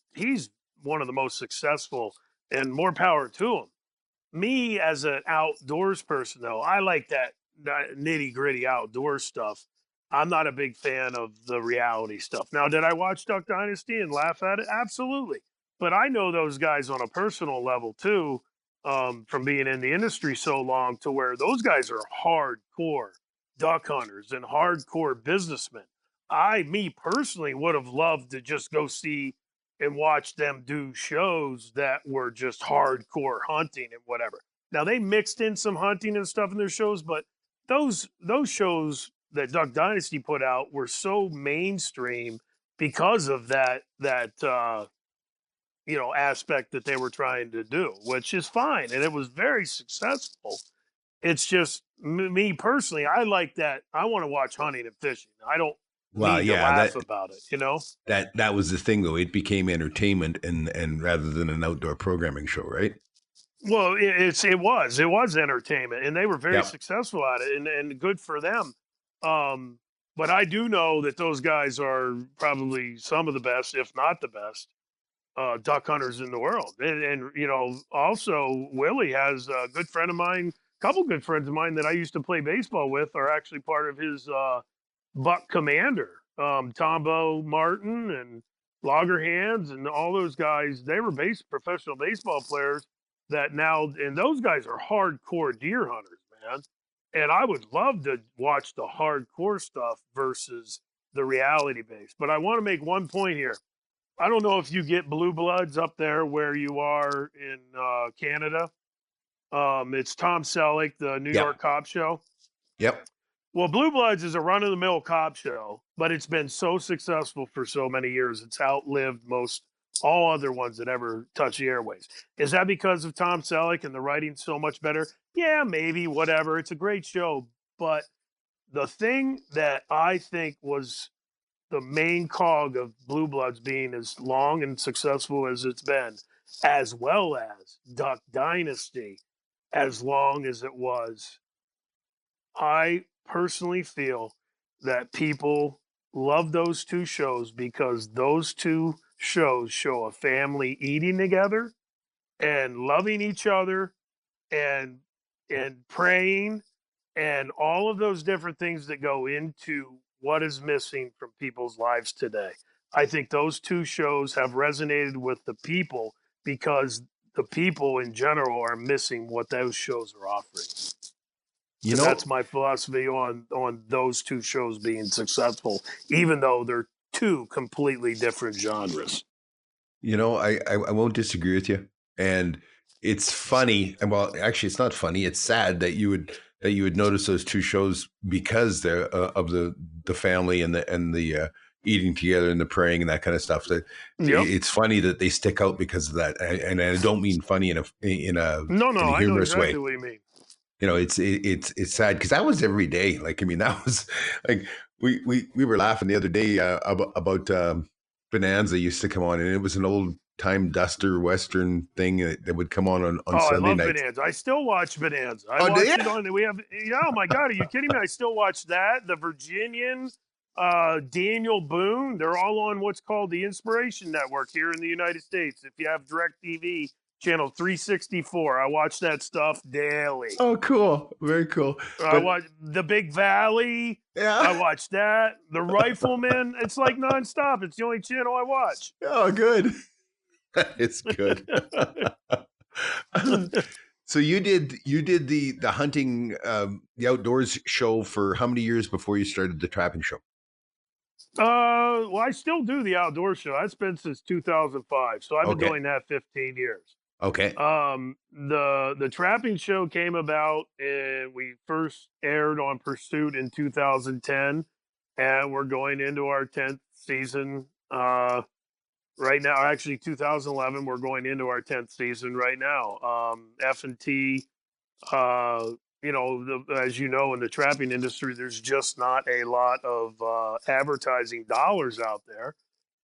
one of the most successful and more power to him. Me as an outdoors person though, I like that nitty gritty outdoor stuff. I'm not a big fan of the reality stuff. Now, did I watch Duck Dynasty and laugh at it? Absolutely. But I know those guys on a personal level too, from being in the industry so long, to where those guys are hardcore duck hunters and hardcore businessmen. Me personally, would have loved to just go see and watch them do shows that were just hardcore hunting and whatever. Now they mixed in some hunting and stuff in their shows, but those shows that Duck Dynasty put out were so mainstream because of that aspect that they were trying to do, which is fine, and it was very successful. It's just me personally, I like that. I want to watch hunting and fishing. I don't
Well,
need to
yeah,
laugh about it.
that was the thing though. It became entertainment and rather than an outdoor programming show, right?
Well, it was entertainment, and they were very
Yep.
successful at it, and good for them. Um, but I do know that those guys are probably some of the best, if not the best, duck hunters in the world. And also Willie has a good friend of mine, couple good friends of mine that I used to play baseball with are actually part of his Buck Commander. Tombo Martin and Loggerhands and all those guys, they were professional baseball players that now, and those guys are hardcore deer hunters, man. And I would love to watch the hardcore stuff versus the reality base. But I want to make one point here. I don't know if you get blue bloods up there where you are in Canada. It's Tom Selleck, the New York
Yep.
cop show.
Yep.
Well, Blue Bloods is a run of the mill cop show, but it's been so successful for so many years. It's outlived most all other ones that ever touch the airways. Is that because of Tom Selleck and the writing so much better? Yeah, maybe, whatever. It's a great show. But the thing that I think was the main cog of Blue Bloods being as long and successful as it's been, as well as Duck Dynasty, as long as it was, I personally feel that people love those two shows because those two shows show a family eating together and loving each other and praying and all of those different things that go into what is missing from people's lives today. I think those two shows have resonated with the people because the people in general are missing what those shows are offering.
You
And that's
know,
my philosophy on those two shows being successful, even though they're two completely different genres.
I won't disagree with you. And it's funny. And well, actually, it's not funny. It's sad that you would notice those two shows because they're of the family and the eating together and the praying and that kind of stuff. That
Yep.
it's funny that they stick out because of that. And I don't mean funny
No,
in
no,
a
I know
humorous
exactly
way.
what you mean.
It's sad because that was every day. Like, I mean, that was like we were laughing the other day about Bonanza used to come on, and it was an old time duster western thing that would come on
Oh, I
Sunday
love
nights.
Bonanza. I still watch Bonanza. I
Oh, do you?
watch it on. We have. Yeah, oh my God, are you kidding me? I still watch that. The Virginian, Daniel Boone. They're all on what's called the Inspiration Network here in the United States. If you have DirecTV, channel 364, I watch that stuff daily.
Oh, cool, very cool.
I
But
watch The Big Valley. I
yeah,
watch that. The Rifleman. It's like nonstop. It's the only channel I watch.
oh, good. It's good. So you did the hunting the outdoors show for how many years before you started the trapping show?
Well, I still do the outdoor show. That's been since 2005, so I've been
Okay.
doing that 15 years.
Okay.
The trapping show came about, and we first aired on Pursuit in 2010, and we're going into our 10th season. Right now, actually 2011, we're going into our 10th season right now. F&T, uh, as you know, in the trapping industry, there's just not a lot of advertising dollars out there.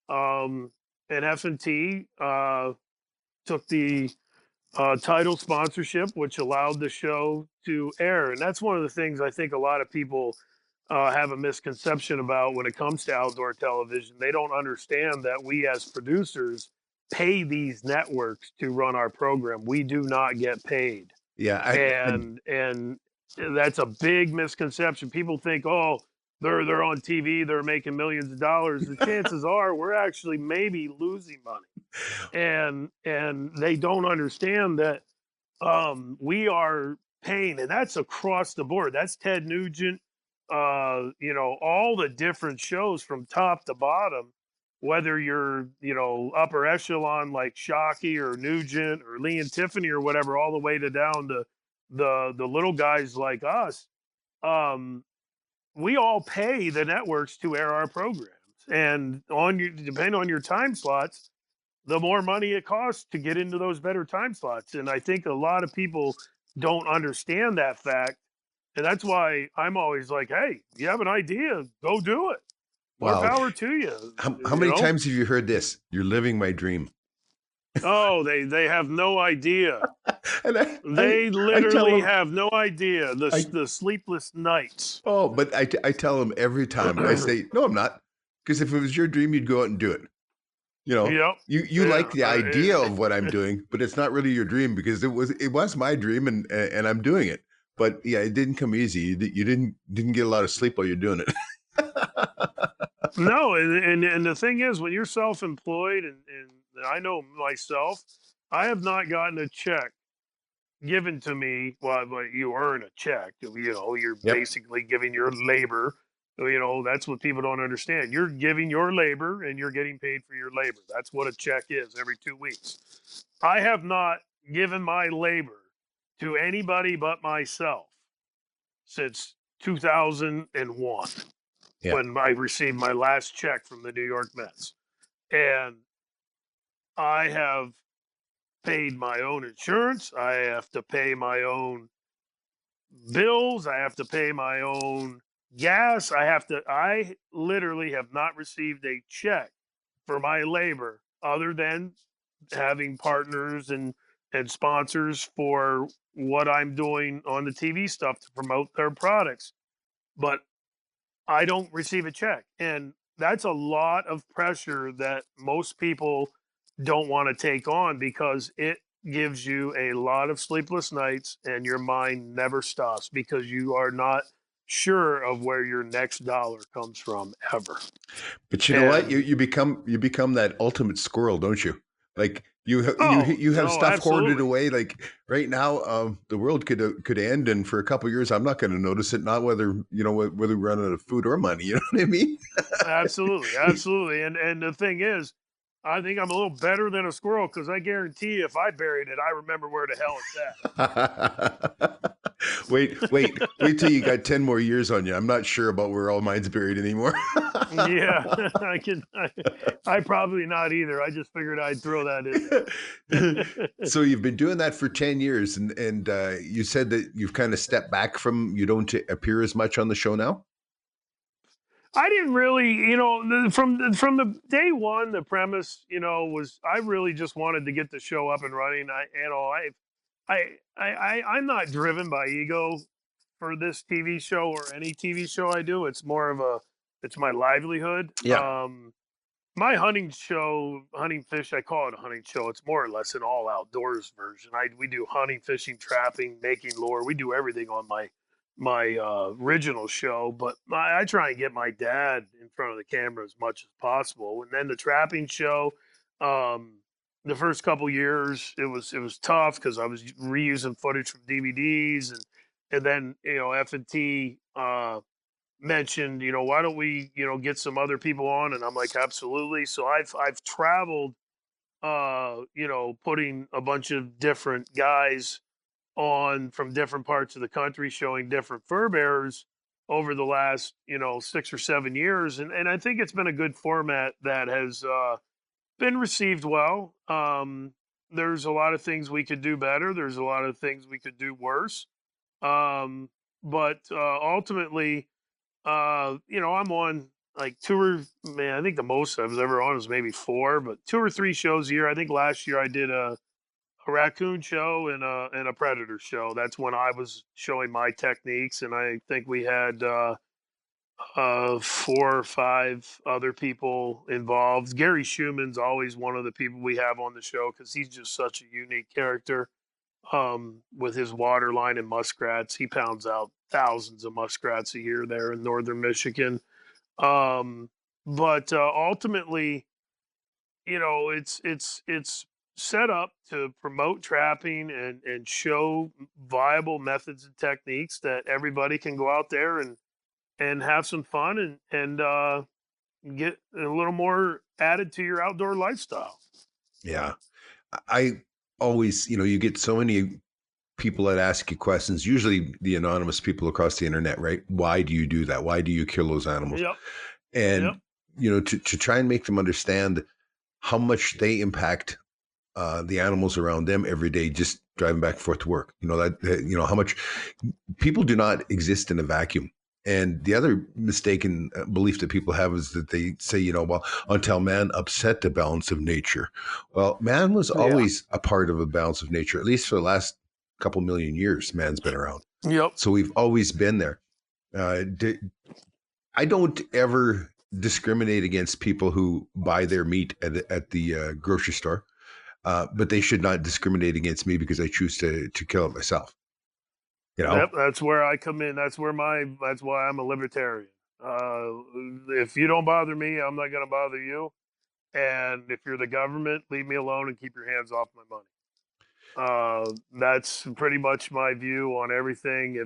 Um, and F&T took the title sponsorship, which allowed the show to air. And that's one of the things I think a lot of people have a misconception about when it comes to outdoor television. They don't understand that we as producers pay these networks to run our program. We do not get paid.
Yeah, I
And That's a big misconception. People think, oh, they're on TV, they're making millions of dollars. The chances are we're actually maybe losing money, and they don't understand that we are paying, and that's across the board. That's Ted Nugent, all the different shows from top to bottom. Whether you're, upper echelon like Shockey or Nugent or Lee and Tiffany or whatever, all the way to down to the little guys like us, um, we all pay the networks to air our programs, and depending on your time slots, the more money it costs to get into those better time slots. And I think a lot of people don't understand that fact. And that's why I'm always like, hey, you have an idea, go do it. More
Wow.
power to you.
How many times have you heard this? You're living my dream.
Oh, they have no idea.
And
They
I tell
literally
them,
have no idea
I,
the sleepless nights.
oh, but I tell them every time, I say, no, I'm not. Because if it was your dream, you'd go out and do it.
Yep.
You
Yeah.
like the idea of what I'm doing, but it's not really your dream because it was my dream and I'm doing it. But yeah, it didn't come easy. You didn't get a lot of sleep while you're doing it.
No, and the thing is, when you're self-employed, and I know myself, I have not gotten a check given to me. Well, but you earn a check. You're
Yep.
basically giving your labor. That's what people don't understand. You're giving your labor, and you're getting paid for your labor. That's what a check is every 2 weeks. I have not given my labor to anybody but myself since 2001,
Yeah.
when I received my last check from the New York Mets. And I have paid my own insurance. I have to pay my own bills. I have to pay my own gas. I literally have not received a check for my labor other than having partners and sponsors for what I'm doing on the TV stuff to promote their products. But I don't receive a check. And that's a lot of pressure that most people don't want to take on, because it gives you a lot of sleepless nights and your mind never stops because you are not sure of where your next dollar comes from ever.
But you know what?
And
You become that ultimate squirrel, don't you? Like
oh,
you have
no,
stuff hoarded
absolutely.
away. Like right now, the world could end, and for a couple of years, I'm not going to notice it. Not whether whether we run out of food or money. You know what I mean?
Absolutely, absolutely. And the thing is, I think I'm a little better than a squirrel, because I guarantee you, if I buried it, I remember where the hell it's at.
Wait till you got 10 more years on you. I'm not sure about where all mine's buried anymore.
Yeah, I probably not either. I just figured I'd throw that in there.
So you've been doing that for 10 years and you said that you've kind of stepped back from, you don't appear as much on the show now?
I didn't really, from the day one, the premise, was I really just wanted to get the show up and running. I'm not driven by ego for this TV show or any TV show I do. It's more of it's my livelihood.
Yeah.
My hunting show, Hunting Fish, I call it a hunting show. It's more or less an all outdoors version. We do hunting, fishing, trapping, making lure. We do everything on my original show, but I try and get my dad in front of the camera as much as possible. And then the trapping show, um, the first couple years, it was tough because I was reusing footage from DVDs, and then F&T mentioned, why don't we, get some other people on? And I'm like, absolutely. So I've traveled, putting a bunch of different guys on from different parts of the country, showing different fur bearers over the last, 6 or 7 years. And I think it's been a good format that has been received well. There's a lot of things we could do better. There's a lot of things we could do worse. But ultimately, I'm on like man, I think the most I was ever on was maybe four, but 2 or 3 shows a year. I think last year I did a raccoon show and a predator show. That's when I was showing my techniques, and I think we had 4 or 5 other people involved. Gary Schumann's always one of the people we have on the show because he's just such a unique character. with his water line and muskrats. He pounds out thousands of muskrats a year there in northern Michigan. Um, but ultimately, it's set up to promote trapping and show viable methods and techniques that everybody can go out there and have some fun and get a little more added to your outdoor lifestyle.
Yeah. I always, you get so many people that ask you questions, usually the anonymous people across the internet, right? Why do you do that? Why do you kill those animals?
Yep. Yep.
And, to try and make them understand how much they impact the animals around them every day, just driving back and forth to work. How much people do not exist in a vacuum. And the other mistaken belief that people have is that they say, well, until man upset the balance of nature. Well, man was
Yeah.
always a part of a balance of nature, at least for the last couple million years, man's been around.
Yep.
So we've always been there. I don't ever discriminate against people who buy their meat at the grocery store. But they should not discriminate against me because I choose to kill it myself.
Yep, that's where I come in. That's why I'm a libertarian. If you don't bother me, I'm not going to bother you. And if you're the government, leave me alone and keep your hands off my money. That's pretty much my view on everything.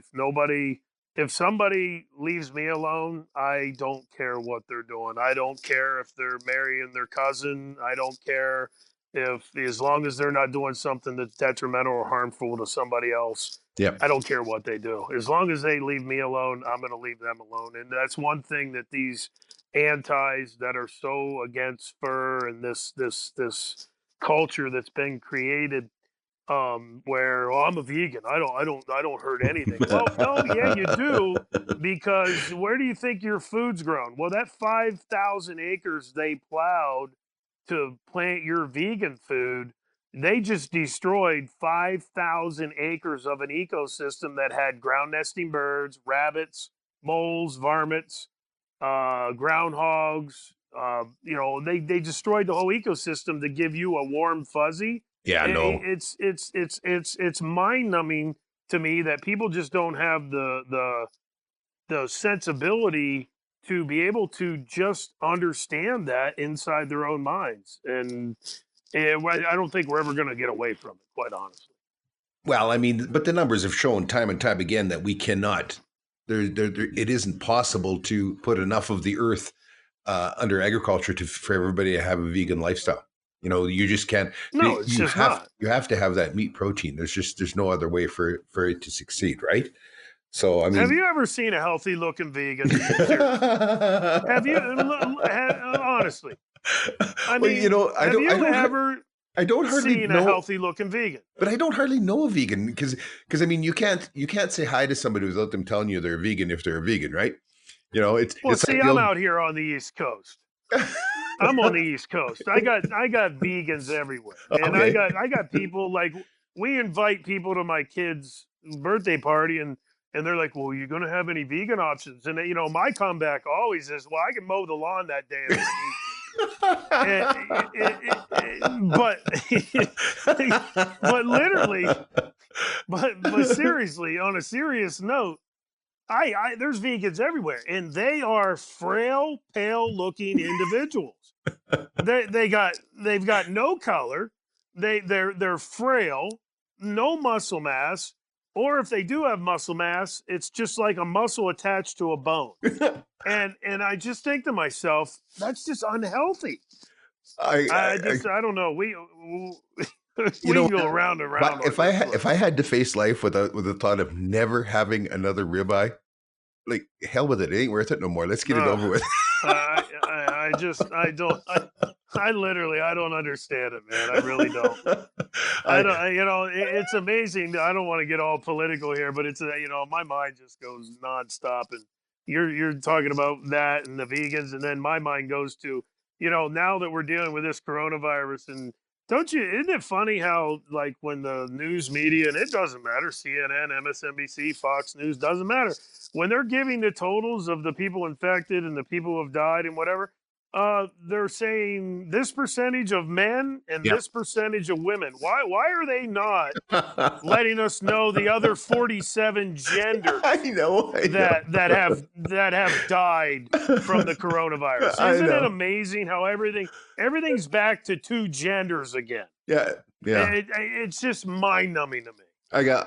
If somebody leaves me alone, I don't care what they're doing. I don't care if they're marrying their cousin. I don't care as long as they're not doing something that's detrimental or harmful to somebody else.
Yeah.
I don't care what they do. As long as they leave me alone, I'm going to leave them alone. And that's one thing that these antis that are so against fur and this culture that's been created, where, well, I'm a vegan, I don't hurt anything. Well, no, yeah, you do, because where do you think your food's grown? Well, that 5,000 acres they plowed to plant your vegan food, they just destroyed 5,000 acres of an ecosystem that had ground nesting birds, rabbits, moles, varmints, groundhogs. They destroyed the whole ecosystem to give you a warm fuzzy.
Yeah, no.
It's mind numbing to me that people just don't have the sensibility to be able to just understand that inside their own minds. And I don't think we're ever going to get away from it, quite honestly.
Well, I mean, but the numbers have shown time and time again that we cannot. It isn't possible to put enough of the earth under agriculture for everybody to have a vegan lifestyle. You just can't.
No, it's just not.
You have to have that meat protein. There's no other way for it to succeed, right? So I mean,
have you ever seen a healthy looking vegan? Have you honestly? I mean, I don't hardly seen a healthy looking vegan?
But I don't hardly know a vegan because I mean, you can't say hi to somebody without them telling you they're a vegan if they're a vegan, right? It's
see, I'm out here on the East Coast. I'm on the East Coast. I got vegans everywhere, and okay. I got people, like, we invite people to my kids' birthday party, and they're like, "Well, you're gonna have any vegan options?" And my comeback always is, "Well, I can mow the lawn that day." But literally, but seriously, on a serious note, there's vegans everywhere, and they are frail, pale-looking individuals. They've got no color. They're frail, no muscle mass, or if they do have muscle mass, it's just like a muscle attached to a bone. and I just think to myself, that's just unhealthy. I don't know. We go round and round.
If I had to face life with the thought of never having another ribeye, like, hell with it. It ain't worth it no more. Let's get it over with.
I don't understand it, man. I really don't. I don't. It's amazing. I don't want to get all political here, but it's my mind just goes nonstop. And you're talking about that and the vegans, and then my mind goes to, now that we're dealing with this coronavirus, and isn't it funny how, like, when the news media, and it doesn't matter, CNN, MSNBC, Fox News, doesn't matter, when they're giving the totals of the people infected and the people who have died and whatever, They're saying this percentage of men and
Yeah.
this percentage of women. Why are they not letting us know the other 47 genders
I know.
that have died from the coronavirus?
I
Isn't it
know.
amazing how everything's back to two genders again?
Yeah. Yeah.
It's just mind-numbing to me.
I got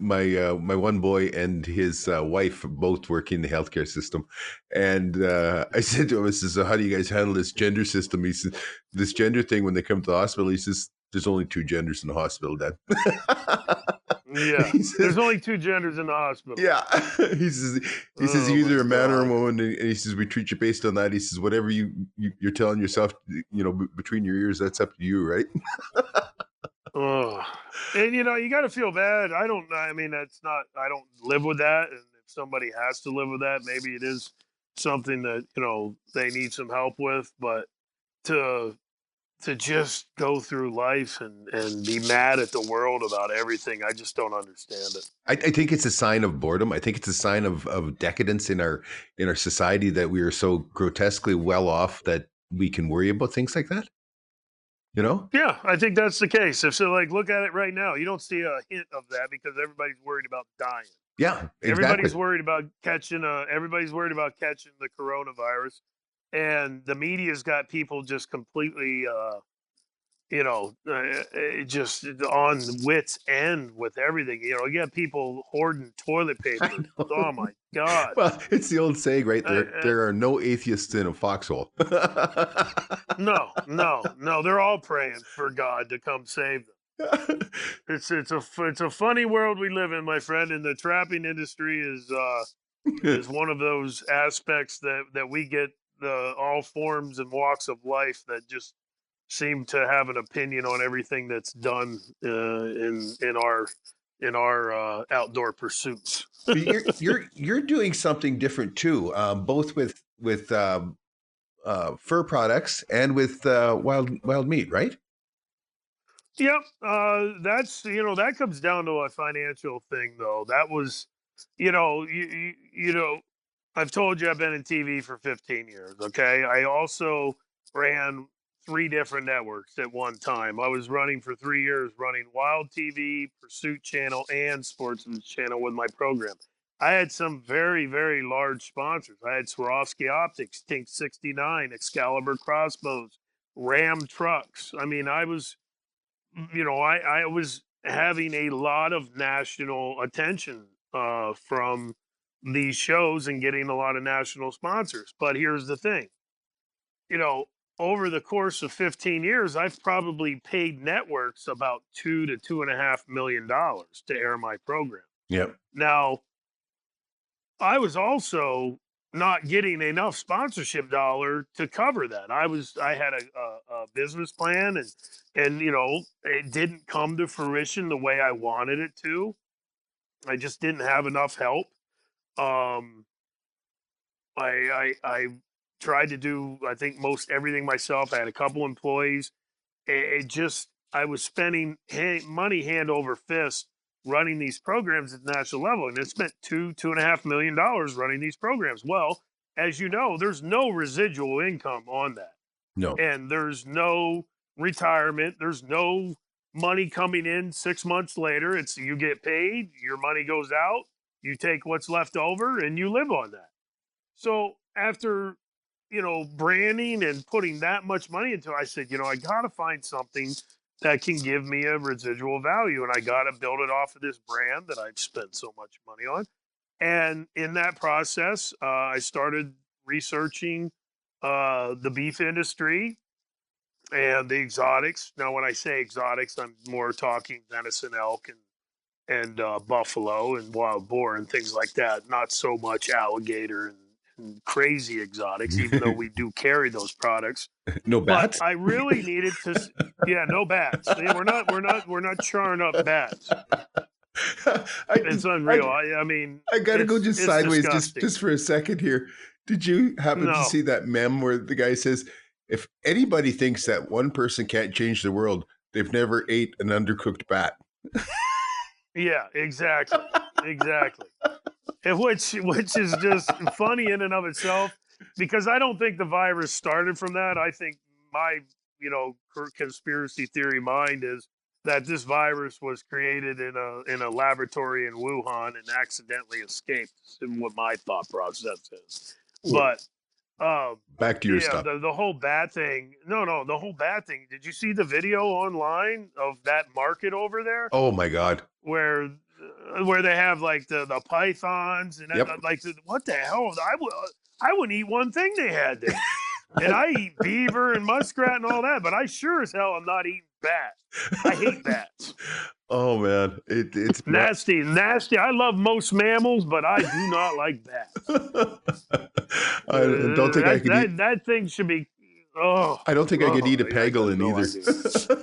my one boy and his wife both working in the healthcare system, and I said to him, I says, "So how do you guys handle this gender system?" He says, "This gender thing when they come to the hospital." He says, "There's only two genders in the hospital, Dad."
Yeah,
He says,
there's only two genders in the hospital.
"Yeah." he says,
Oh
"You're
my
either a man or a
God.
woman," and he says, "We treat you based on that." He says, "Whatever you're telling yourself, between your ears, that's up to you, right?"
Oh, and you got to feel bad. I don't. I mean, that's not. I don't live with that. And if somebody has to live with that, maybe it is something that they need some help with. But to to just go through life and be mad at the world about everything, I just don't understand it.
I think it's a sign of boredom. I think it's a sign of decadence in our society that we are so grotesquely well off that we can worry about things like that. You know?
Yeah, I think that's the case. If so, like, look at it right now. You don't see a hint of that because everybody's worried about dying.
Yeah, exactly.
Everybody's worried about catching the coronavirus, and the media's got people just completely, just on wits end with everything. You got people hoarding toilet
I
paper. Oh
know.
my God!
Well, it's the old saying, right?
Uh, uh,
There are no atheists in a foxhole.
no, no, no. They're all praying for God to come save them. It's a funny world we live in, my friend, and the trapping industry is one of those aspects that we get the all forms and walks of life that just seem to have an opinion on everything that's done in our outdoor pursuits.
But you're doing something different too, both with fur products and with wild meat, right?
Yep, that comes down to a financial thing, though. That was, I've told you I've been in TV for 15 years. Okay, I also ran three different networks at one time. I was running for 3 years, running Wild TV, Pursuit Channel, and Sportsman Channel with my program. I had some very, very large sponsors. I had Swarovski Optics, Tink 69, Excalibur Crossbows, Ram Trucks. I mean, I was having a lot of national attention from these shows and getting a lot of national sponsors. But here's the thing, you know, over the course of 15 years, I've probably paid networks about $2 to $2.5 million to air my program.
Yep.
Now, I was also not getting enough sponsorship dollar to cover that. I had a business plan, and it didn't come to fruition the way I wanted it to. I just didn't have enough help. Um, I tried to do, I think, most everything myself. I had a couple employees. It just, I was spending money hand over fist running these programs at the national level, and it spent $2.5 million running these programs. Well, as you know, there's no residual income on that,
No.
and there's no retirement. There's no money coming in 6 months later. It's you get paid, your money goes out, you take what's left over, and you live on that. So after branding and putting that much money into it, I said, I got to find something that can give me a residual value. And I got to build it off of this brand that I've spent so much money on. And in that process, I started researching the beef industry and the exotics. Now, when I say exotics, I'm more talking venison, elk, and buffalo and wild boar and things like that. Not so much alligator and crazy exotics, even though we do carry those products.
No
But
bats?
I really needed to. Yeah, no bats. Yeah, we're not charring up bats.
I
It's
I
unreal. I mean,
I gotta go just
it's
sideways
disgusting.
just for a second here. Did you happen to
No.
see that meme where the guy says, if anybody thinks that one person can't change the world, they've never ate an undercooked bat?
Yeah, exactly. Exactly. And which is just funny in and of itself. because I don't think the virus started from that. I think my, conspiracy theory mind is that this virus was created in a laboratory in Wuhan and accidentally escaped. Is what my thought process is. But
Back to your
yeah,
stuff.
the whole bat thing. No, the whole bat thing. Did you see the video online of that market over there
Oh my God.
where they have like the pythons and
Yep.
like what the hell? I wouldn't eat one thing they had there. And I eat beaver and muskrat and all that, but I sure as hell am not eating bats. I hate bats.
Oh man, it's
Nasty. I love most mammals, but I do not like bats.
I don't think I could eat.
That thing should be. Oh,
I don't think I could eat a
I got
pangolin
no
either.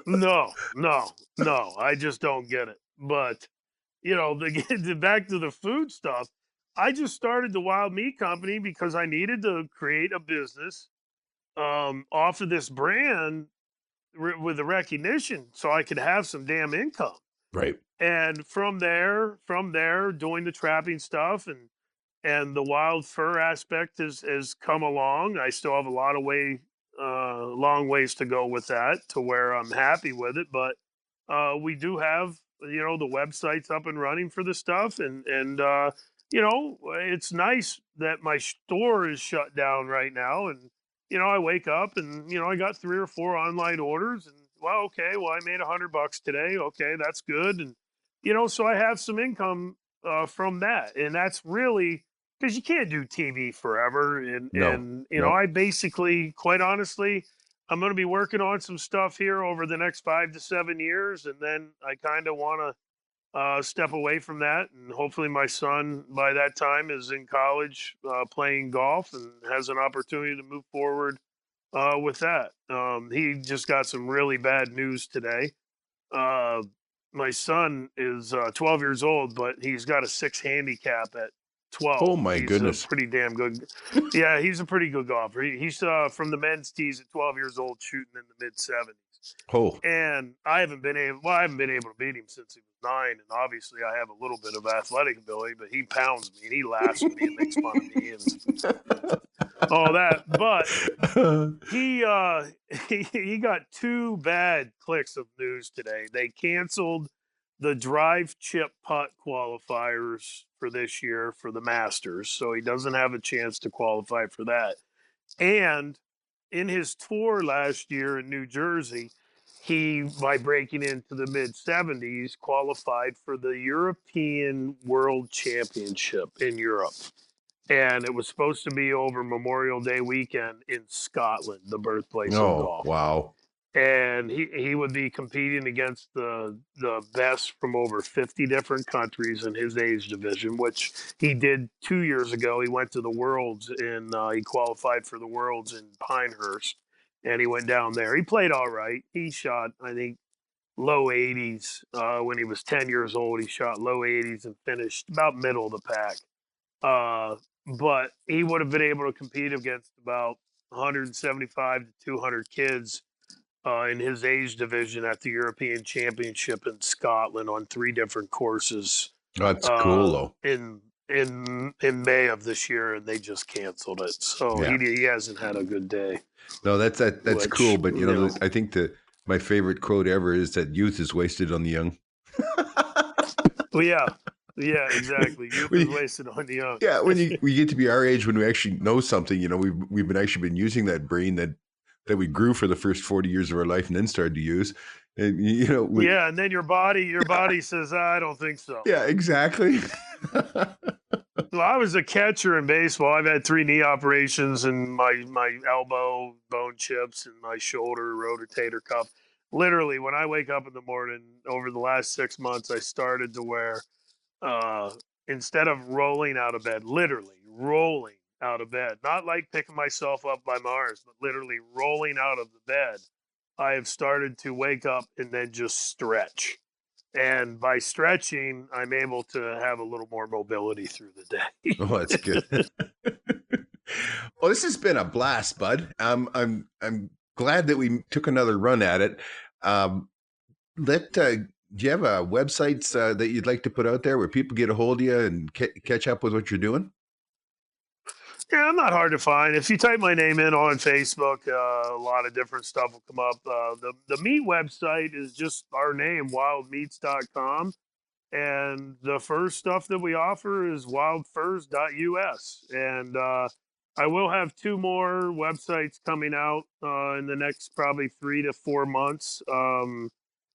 idea. No. I just don't get it. But back to the food stuff. I just started the Wild Meat Company because I needed to create a business off of this brand with the recognition, so I could have some damn income.
Right.
And from there, doing the trapping stuff and the wild fur aspect has come along. I still have a lot of long ways to go with that to where I'm happy with it. But we do have the websites up and running for the stuff, and it's nice that my store is shut down right now, and I wake up and I got 3 or 4 online orders, and I made $100 today. Okay, that's good, and so I have some income from that, and that's really because you can't do TV forever,
No.
I basically, quite honestly, I'm going to be working on some stuff here over the next 5 to 7 years, and then I kind of want to step away from that, and hopefully my son by that time is in college playing golf and has an opportunity to move forward with that. He just got some really bad news today. Uh, my son is 12 years old, but he's got a 6 handicap at
Oh
12.
my
He's a
goodness.
pretty damn good. Yeah, he's a pretty good golfer. He's from the men's tees at 12 years old, shooting in the mid 70s.
Oh.
And I haven't been able to beat him since he was 9. And obviously, I have a little bit of athletic ability, but he pounds me and he laughs at me and makes fun of me and all that. But he got 2 bad clicks of news today. They canceled the drive chip putt qualifiers for this year for the Masters, so he doesn't have a chance to qualify for that. And in his tour last year in New Jersey, he, by breaking into the mid 70s, qualified for the European World Championship in Europe. And it was supposed to be over Memorial Day weekend in Scotland, the birthplace of
Oh,
golf.
wow.
And he would be competing against the best from over 50 different countries in his age division, which he did 2 years ago. He went to the Worlds and he qualified for the Worlds in Pinehurst, and he went down there. He played all right. He shot, I think, low 80s when he was 10 years old. He shot low 80s and finished about middle of the pack. But he would have been able to compete against about 175 to 200 kids in his age division at the European Championship in Scotland on 3 different courses
That's cool though.
in May of this year, and they just canceled it. So
Yeah.
he hasn't had a good day.
No, that's
Which,
cool. But I think my favorite quote ever is that youth is wasted on the young.
Well, yeah, exactly. Youth is wasted on the young.
Yeah, when we get to be our age, when we actually know something, we've been using that brain that we grew for the first 40 years of our life and then started to use. And
and then your body says, I don't think so.
Yeah, exactly.
Well, I was a catcher in baseball. I've had 3 knee operations and my elbow bone chips and my shoulder rotator cuff. Literally, when I wake up in the morning over the last 6 months, I started to wear instead of rolling out of bed, literally rolling out of bed, not like picking myself up by my arms, but literally rolling out of the bed. I have started to wake up and then just stretch. And by stretching, I'm able to have a little more mobility through the day.
Oh, that's good. Well, this has been a blast, bud. I'm glad that we took another run at it. Do you have websites that you'd like to put out there where people get a hold of you and catch up with what you're doing?
Yeah, I'm not hard to find. If you type my name in on Facebook, a lot of different stuff will come up. The meat website is just our name, wildmeats.com. And the first stuff that we offer is wildfurs.us. And I will have two more websites coming out in the next probably 3 to 4 months,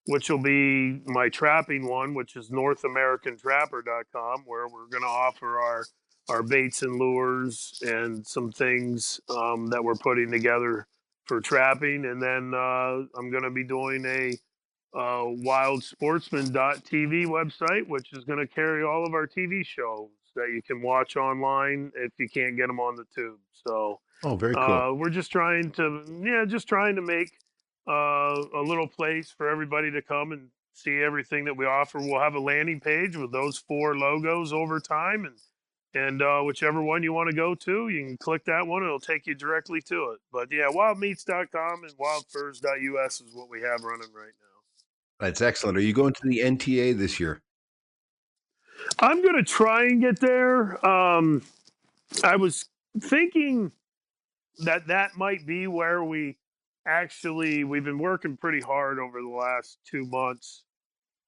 which will be my trapping one, which is NorthAmericanTrapper.com, where we're going to offer our baits and lures and some things that we're putting together for trapping. And then I'm going to be doing a wildsportsman.tv website, which is going to carry all of our TV shows that you can watch online if you can't get them on the tube. So
Oh, very cool.
we're just trying to, just trying to make a little place for everybody to come and see everything that we offer. We'll have a landing page with those 4 logos over time, and whichever one you want to go to, you can click that one. It'll take you directly to it. But yeah, wildmeats.com and wildfurs.us is what we have running right now.
That's excellent. Are you going to the NTA this year?
I'm going to try and get there. I was thinking that might be where we've been working pretty hard over the last 2 months,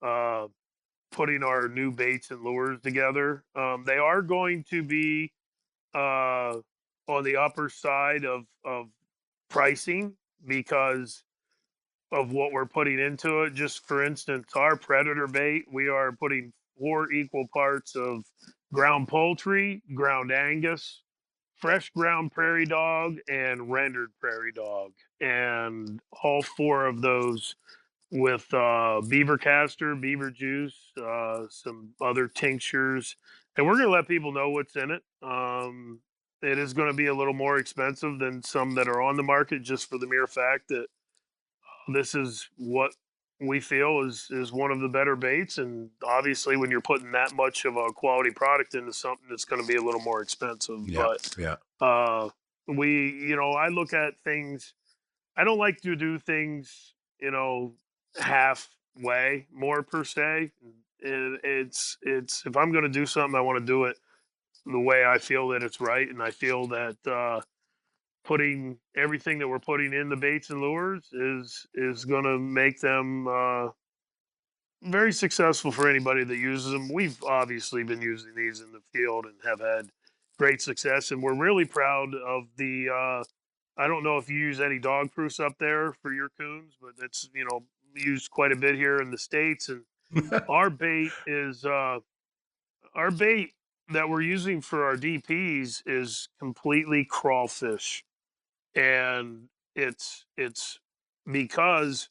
uh, putting our new baits and lures together. They are going to be on the upper side of pricing because of what we're putting into it. Just for instance, our predator bait, we are putting 4 equal parts of ground poultry, ground Angus, fresh ground prairie dog, and rendered prairie dog. And all 4 of those with beaver castor, beaver juice, some other tinctures. And we're going to let people know what's in it. It is going to be a little more expensive than some that are on the market just for the mere fact that this is what we feel is one of the better baits. And obviously, when you're putting that much of a quality product into something, it's going to be a little more expensive.
Yeah,
But
yeah.
I look at things. I don't like to do things, halfway more per se. It's if I'm going to do something, I want to do it the way I feel that it's right, and I feel that putting everything that we're putting in the baits and lures is going to make them very successful for anybody that uses them. We've obviously been using these in the field and have had great success, and we're really proud of the. I don't know if you use any dog proofs up there for your coons, but it's used quite a bit here in the States. And our bait is our bait that we're using for our DPs is completely crawfish, and it's because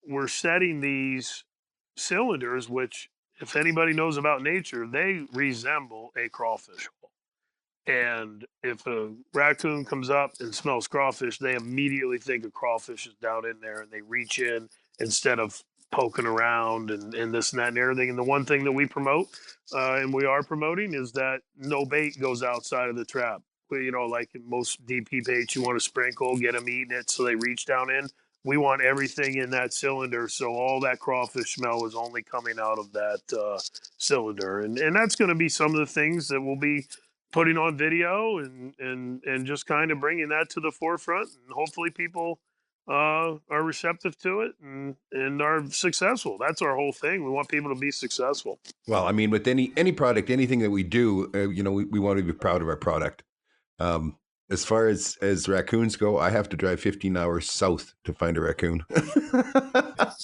we're setting these cylinders, which, if anybody knows about nature, they resemble a crawfish hole. And if a raccoon comes up and smells crawfish, they immediately think a crawfish is down in there, and they reach in instead of poking around and this and that and everything. And the one thing that we promote, and we are promoting, is that no bait goes outside of the trap. Like in most DP baits, you want to sprinkle, get them eating it so they reach down in. We want everything in that cylinder, so all that crawfish smell is only coming out of that cylinder. And that's going to be some of the things that we'll be putting on video and just kind of bringing that to the forefront, and hopefully people are receptive to it and are successful. That's our whole thing. We want people to be successful.
Well, I mean, with any product, anything that we do, we want to be proud of our product. As far as raccoons go, I have to drive 15 hours south to find a raccoon.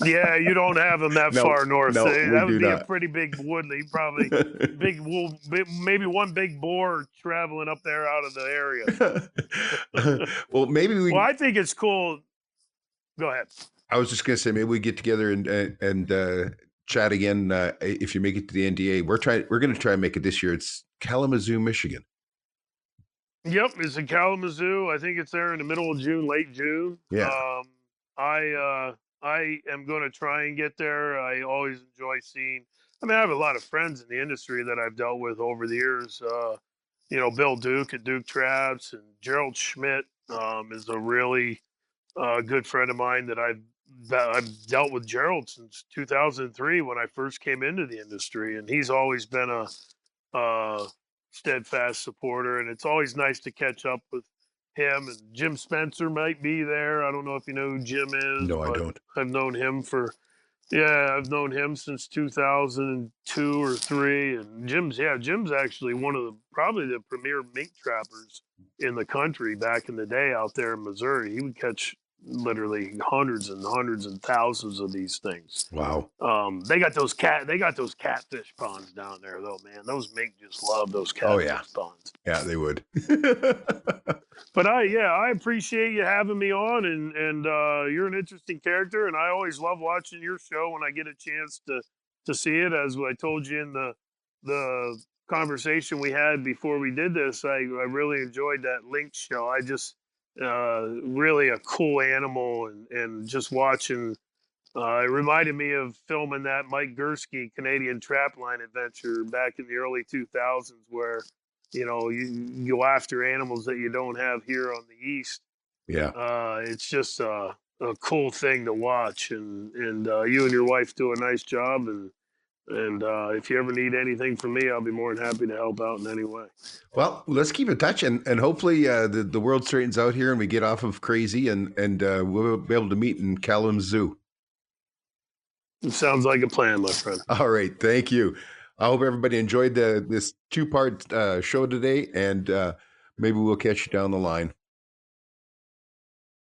Yeah, you don't have them that far north.
No, we
That would
do
be a
not.
pretty big woodley, probably big wolf, maybe one big boar traveling up there out of the area.
Well, maybe
Well, I think it's cool. Go ahead.
I was just going to say, maybe we get together and chat again if you make it to the NDA. We're going to try and make it this year. It's Kalamazoo, Michigan.
Yep, it's in Kalamazoo. I think it's there in the middle of June, late June.
Yeah.
I am going to try and get there. I always enjoy seeing. I mean, I have a lot of friends in the industry that I've dealt with over the years. Bill Duke at Duke Traps, and Gerald Schmidt is a really good friend of mine that I've dealt with Gerald since 2003 when I first came into the industry, and he's always been a steadfast supporter, and it's always nice to catch up with him. And Jim Spencer might be there. I don't know if you know who Jim is,
No, I
but
don't.
I've known him for I've known him since 2002 or three. And Jim's actually one of the probably the premier mink trappers in the country back in the day out there in Missouri. He would catch literally hundreds and hundreds and thousands of these things.
Wow.
They got those catfish ponds down there though, man. Those mink just love those
Oh,
catfish
yeah.
ponds.
Yeah, they would.
But I appreciate you having me on, and you're an interesting character, and I always love watching your show when I get a chance to see it. As I told you in the conversation we had before we did this, I really enjoyed that Lynx show. I just really a cool animal, and just watching. It reminded me of filming that Mike Gursky Canadian Trapline adventure back in the early 2000s, where you go after animals that you don't have here on the east.
Yeah.
It's just a cool thing to watch, and you and your wife do a nice job. And if you ever need anything from me, I'll be more than happy to help out in any way.
Well, let's keep in touch, and hopefully the world straightens out here and we get off of crazy, and we'll be able to meet in Kalamazoo.
It sounds like a plan, my friend.
All right. Thank you. I hope everybody enjoyed this 2-part show today, and maybe we'll catch you down the line.